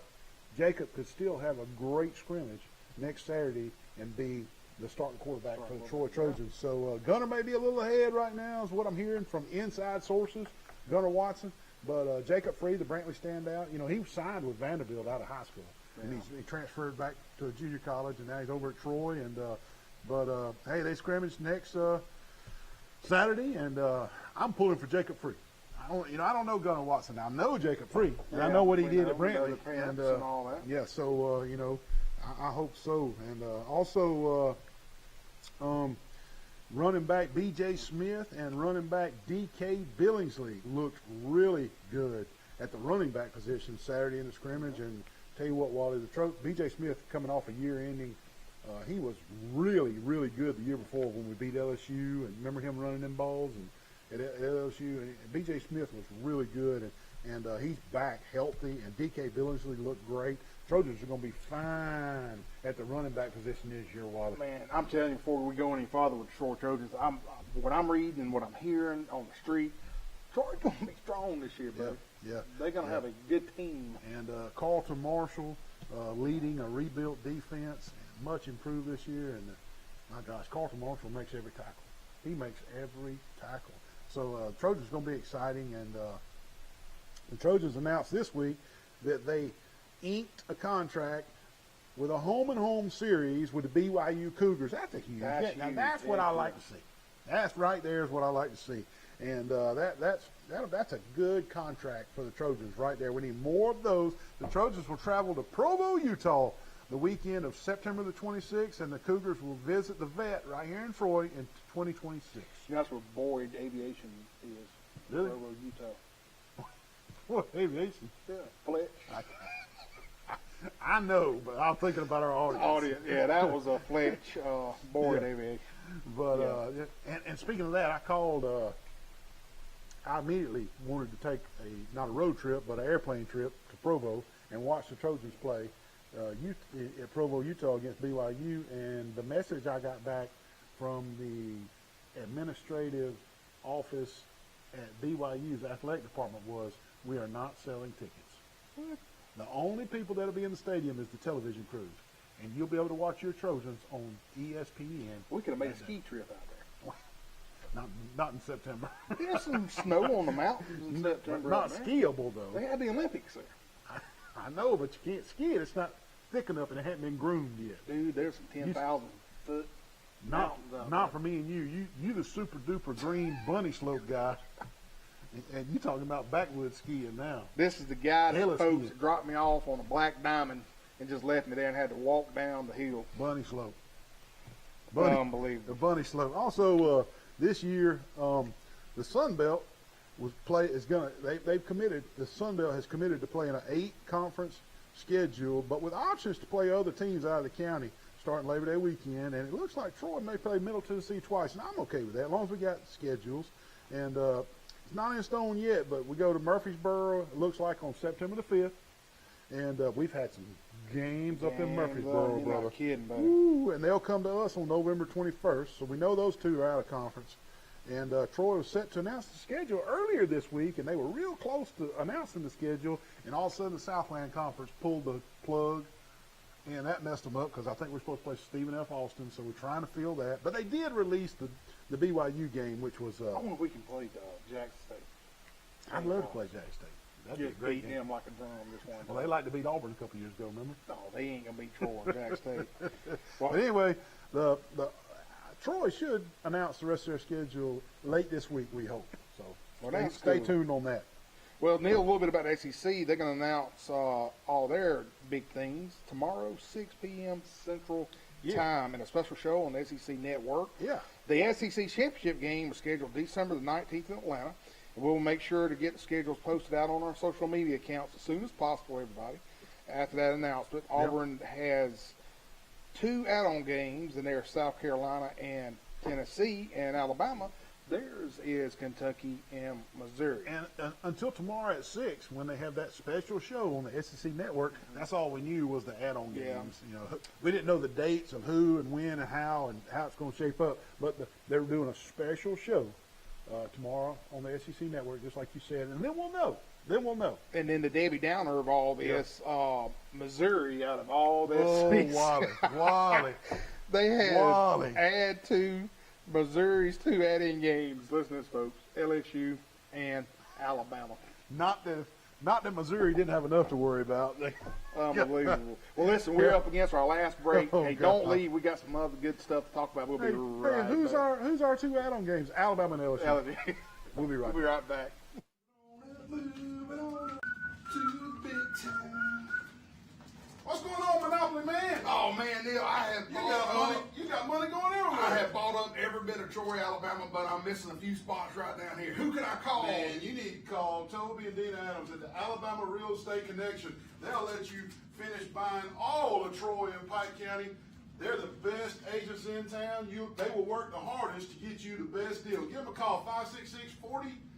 Jacob could still have a great scrimmage next Saturday and be the starting quarterback for the Troy Trojans. So Gunnar may be a little ahead right now is what I'm hearing from inside sources, Gunnar Watson. But Jacob Free, the Brantley standout, you know, he was signed with Vanderbilt out of high school. And he transferred back to a junior college, and now he's over at Troy. And hey, they scrimmage next Saturday, and I'm pulling for Jacob Free. I don't know Gunnar Watson. I know Jacob Free, and I know what he did at Brantley. And all that. Yeah, so you know, I hope so. And also, running back B.J. Smith and running back D.K. Billingsley looked really good at the running back position Saturday in the scrimmage. And tell you what, Wally, B.J. Smith coming off a year-ending, he was really, really good the year before when we beat LSU. And remember him running them balls and at LSU. And B.J. Smith was really good, and he's back healthy. And D.K. Billingsley looked great. Trojans are going to be fine at the running back position this year, Wally. Man, I'm telling you, before we go any farther with the Troy Trojans, what I'm reading and what I'm hearing on the street, Troy's going to be strong this year, buddy. Yeah. They're going to have a good team. And Carlton Marshall leading a rebuilt defense, much improved this year. And my gosh, Carlton Marshall makes every tackle. He makes every tackle. So Trojans going to be exciting. And the Trojans announced this week that they inked a contract with a home-and-home series with the BYU Cougars. That's a huge hit. Now, that's what I like to see. That's right there is what I like to see. And that's a good contract for the Trojans right there. We need more of those. The Trojans will travel to Provo, Utah the weekend of September the 26th, and the Cougars will visit the Vet right here in Troy in 2026. That's where Boyd Aviation is. Really? Provo, Utah. What, aviation? Yeah, Fletch. I know, but I'm thinking about our audience. Yeah, that was a Fletch Boyd Aviation. But and speaking of that, I called. I immediately wanted to take not a road trip, but an airplane trip to Provo and watch the Trojans play at Provo, Utah against BYU. And the message I got back from the administrative office at BYU's athletic department was, we are not selling tickets. The only people that will be in the stadium is the television crews. And you'll be able to watch your Trojans on ESPN. We could have made a ski trip out there. Not in September. There's some snow on the mountains in September. Not skiable, though. They had the Olympics there. I know, but you can't ski it. It's not thick enough and it hasn't been groomed yet. Dude, there's some 10,000 foot mountains out Not for me and you. You the super duper green bunny slope guy. And you talking about backwoods skiing now. This is the guy that Hella folks skiing. dropped me off on a black diamond and just left me there and had to walk down the hill. Bunny slope. Unbelievable. The bunny slope. Also, this year, the Sun Belt they've committed. The Sun Belt has committed to playing an 8-conference schedule, but with options to play other teams out of the county starting Labor Day weekend. And it looks like Troy may play Middle Tennessee twice, and I'm okay with that as long as we got schedules. And it's not in stone yet, but we go to Murfreesboro. It looks like on September the 5th, and we've had some games up in Murfreesboro, you're brother. not kidding, buddy. Ooh, and they'll come to us on November 21st, so we know those two are out of conference. And Troy was set to announce the schedule earlier this week, and they were real close to announcing the schedule, and all of a sudden the Southland Conference pulled the plug, and that messed them up because I think we're supposed to play Stephen F. Austin, so we're trying to fill that. But they did release the BYU game, which was I wonder if we can play Jackson State. I'd love to play Jackson State. That'd be a Just great beat game. them like a drum this one. Well, they like to beat Auburn a couple years ago, remember? No, they ain't gonna beat Troy or Jackson State. But anyway, the Troy should announce the rest of their schedule late this week, we hope. So stay tuned on that. Well, Neal, a little bit about SEC. They're going to announce all their big things tomorrow, 6 p.m. Central Time, in a special show on the SEC Network. Yeah. The SEC Championship game is scheduled December the 19th in Atlanta. And we'll make sure to get the schedules posted out on our social media accounts as soon as possible, everybody. After that announcement, Auburn has 2 add-on games, and they're South Carolina and Tennessee, and Alabama. Theirs is Kentucky and Missouri. And until tomorrow at 6, when they have that special show on the SEC Network, that's all we knew was the add-on games. You know, we didn't know the dates of who and when and how it's going to shape up. But they were doing a special show tomorrow on the SEC Network, just like you said, and then we'll know. And then the Debbie Downer of all this, Missouri, out of all this. Wally. They had add to Missouri's 2 add-in games. Listen to this, folks. LSU and Alabama. Not that Missouri didn't have enough to worry about. Unbelievable. Well, listen, we're up against our last break. Oh, hey, God. don't leave. We got some other good stuff to talk about. We'll be right back. Who's our 2 add-on games? Alabama and LSU. LSU. We'll be right back. We'll be right back. What's going on, Monopoly man? Oh man, Neal, You got money going everywhere. I have bought up every bit of Troy, Alabama, but I'm missing a few spots right down here. Who can I call? Man, you need to call Toby and Dina Adams at the Alabama Real Estate Connection. They'll let you finish buying all of Troy and Pike County. They're the best agents in town. They will work the hardest to get you the best deal. Give them a call,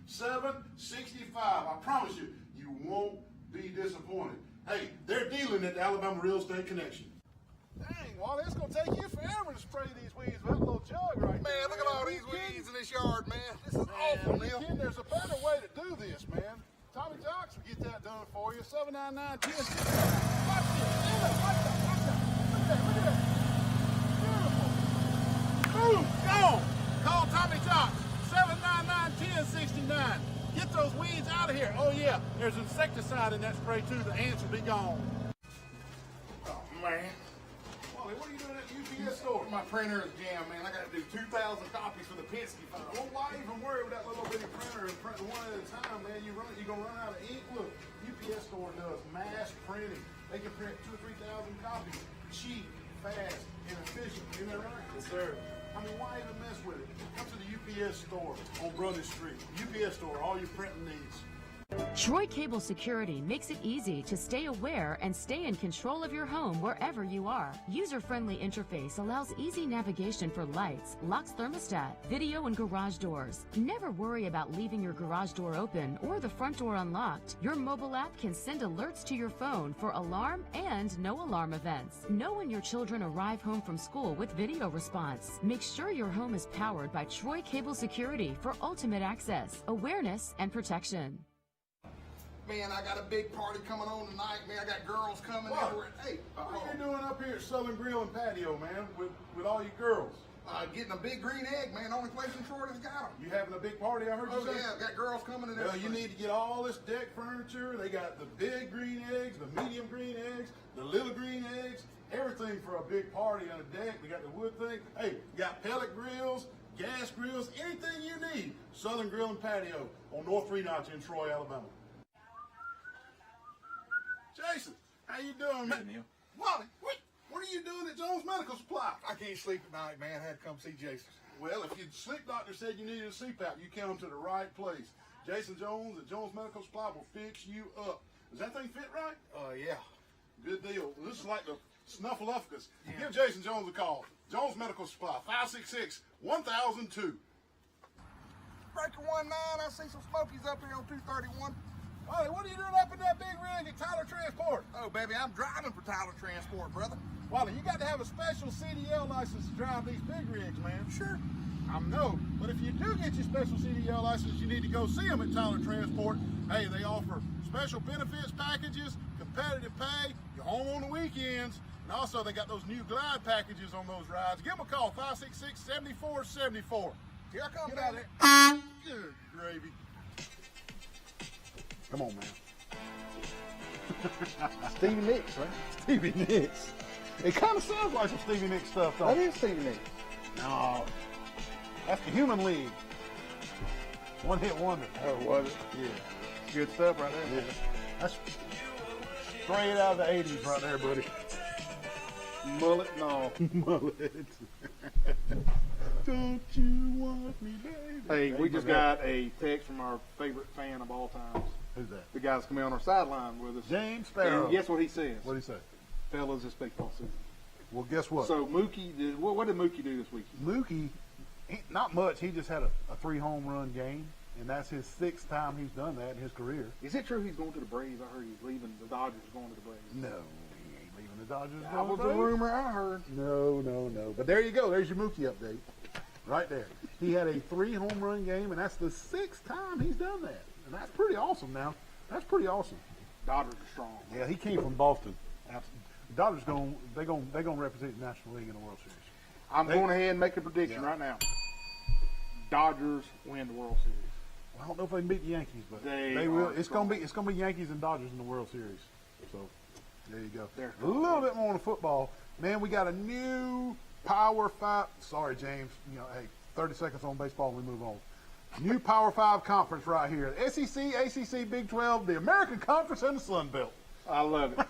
566-4765. I promise you, you won't be disappointed. Hey, they're dealing at the Alabama Real Estate Connection. Dang, Wally, it's going to take you forever to spray these weeds with that little jug right there. Man, look at all these weeds in this yard, man. This is awful, Neal. There's a better way to do this, man. Tommy Jocks will get that done for you. 799-1060. Watch this. Watch that. Look at that. Beautiful. Boom. Gone. Call Tommy Jocks. 799-1069. Get those weeds out out of here. Oh, yeah, there's insecticide in that spray, too. The ants will be gone. Oh, man. Wally, what are you doing at the UPS store? My printer is jammed, man. I got to do 2,000 copies for the Penske file. Well, why even worry with that little bitty printer and print one at a time, man? You're going to run out of ink. Look, UPS store does mass printing. They can print 2,000 or 3,000 copies. Cheap, fast, and efficient. Isn't that right? Yes, sir. I mean, why even mess with it? Come to the UPS store on Brothers Street. UPS store, all your printing needs. Troy Cable Security makes it easy to stay aware and stay in control of your home wherever you are. User-friendly interface allows easy navigation for lights, locks thermostat, video, and garage doors. Never worry about leaving your garage door open or the front door unlocked. Your mobile app can send alerts to your phone for alarm and no alarm events. Know when your children arrive home from school with video response. Make sure your home is powered by Troy Cable Security for ultimate access, awareness, and protection. Man, I got a big party coming on tonight, man. I got girls coming everywhere. Hey, What are you doing up here at Southern Grill and Patio, man, with all your girls? getting a big green egg, man. Only place in Florida's got them. You having a big party, I heard you say? Oh, yeah. Got girls coming and Well, everything. you need to get all this deck furniture. They got the big green eggs, the medium green eggs, the little green eggs, everything for a big party on a deck. We got the wood thing. Hey, you got pellet grills, gas grills, anything you need. Southern Grill and Patio on North 3 Notch in Troy, Alabama. Jason, how you doing, man? Neal. Wally, what are you doing at Jones Medical Supply? I can't sleep at night, man. I had to come see Jason. Well, if your sleep doctor said you needed a CPAP, you came to the right place. Jason Jones at Jones Medical Supply will fix you up. Does that thing fit right? Yeah. Good deal. This is like the Snuffleupagus. Give Jason Jones a call. Jones Medical Supply, 566-1002. Breaker 19, I see some smokies up here on 231. Hey, what are you doing up in that big rig at Tyler Transport? Oh, baby, I'm driving for Tyler Transport, brother. Wally, you got to have a special CDL license to drive these big rigs, man. Sure. I know, but if you do get your special CDL license, you need to go see them at Tyler Transport. Hey, they offer special benefits packages, competitive pay, you're home on the weekends, and also they got those new glide packages on those rides. Give them a call, 566-7474. Here I come, Get out baby. of there. Good gravy. Come on, man. Stevie Nicks, right? Stevie Nicks. It kind of sounds like some Stevie Nicks stuff, though. That is Stevie Nicks. No, that's the Human League. One hit wonder. Oh, was it? Yeah. Good stuff right there. Yeah. That's straight out of the 80s right there, buddy. Mullet, no. Mullet. Don't you want me, baby? Hey, we just got a text from our favorite fan of all times. Who's that? The guy's coming on our sideline with us. James Sparrow. And guess what he says? What'd he say? Fellas, it's baseball season. Well, guess what? So Mookie did. What did Mookie do this week? Mookie, not much. He just had a 3-home run game, and that's his 6th time he's done that in his career. Is it true he's going to the Braves? I heard he's leaving the Dodgers, going to the Braves. No, he ain't leaving the Dodgers. That was a rumor I heard. No. But there you go. There's your Mookie update. Right there. He had a 3-home run game, and that's the 6th time he's done that. And that's pretty awesome now. That's pretty awesome. Dodgers are strong. Yeah, he came from Boston. Dodgers they're gonna represent the National League in the World Series. I'm going ahead and make a prediction right now. Dodgers win the World Series. Well, I don't know if they can beat the Yankees, but They they will. are It's strong. gonna be Yankees and Dodgers in the World Series. So there you go. They're A little bit more on the football. Man, we got a new Power 5. Sorry, James. Hey, 30 seconds on baseball and we move on. New Power 5 conference right here. SEC, ACC, Big 12, the American Conference, and the Sun Belt. I love it.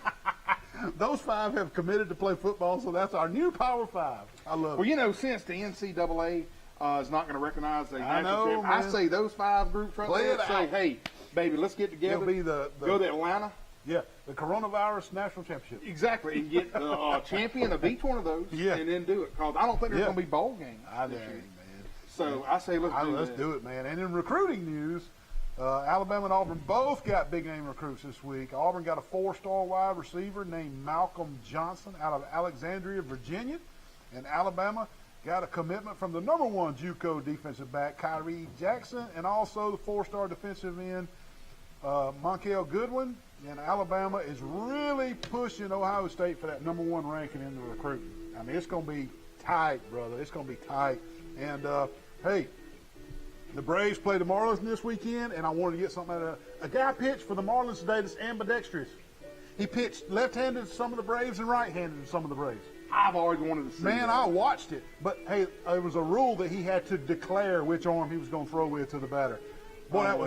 Those 5 have committed to play football, so that's our new Power 5. I love it. Well, since the NCAA is not going to recognize the I national know, champion, I man. say those 5 groups right Play there it say, out. hey, baby, let's get together. It'll be the go to Atlanta. Yeah, the Coronavirus National Championship. Exactly, and get the champion of each one of those, Yeah. and then do it. Because I don't think there's Yeah. going to be bowl games I this know, year. man. So I say let's do it, man. And in recruiting news, Alabama and Auburn both got big-name recruits this week. Auburn got a 4-star wide receiver named Malcolm Johnson out of Alexandria, Virginia. And Alabama got a commitment from the number 1 JUCO defensive back, Kyrie Jackson, and also the 4-star defensive end, Monkel Goodwin. And Alabama is really pushing Ohio State for that number 1 ranking in the recruiting. I mean, it's going to be tight, brother. It's going to be tight. And, hey, The Braves play the Marlins this weekend, and I wanted to get something out of a guy pitched for the Marlins today that's ambidextrous. He pitched left-handed to some of the Braves and right-handed to some of the Braves. I've always wanted to see Man, that. I watched it, but hey, it was a rule that he had to declare which arm he was going to throw with to the batter. Boy, that was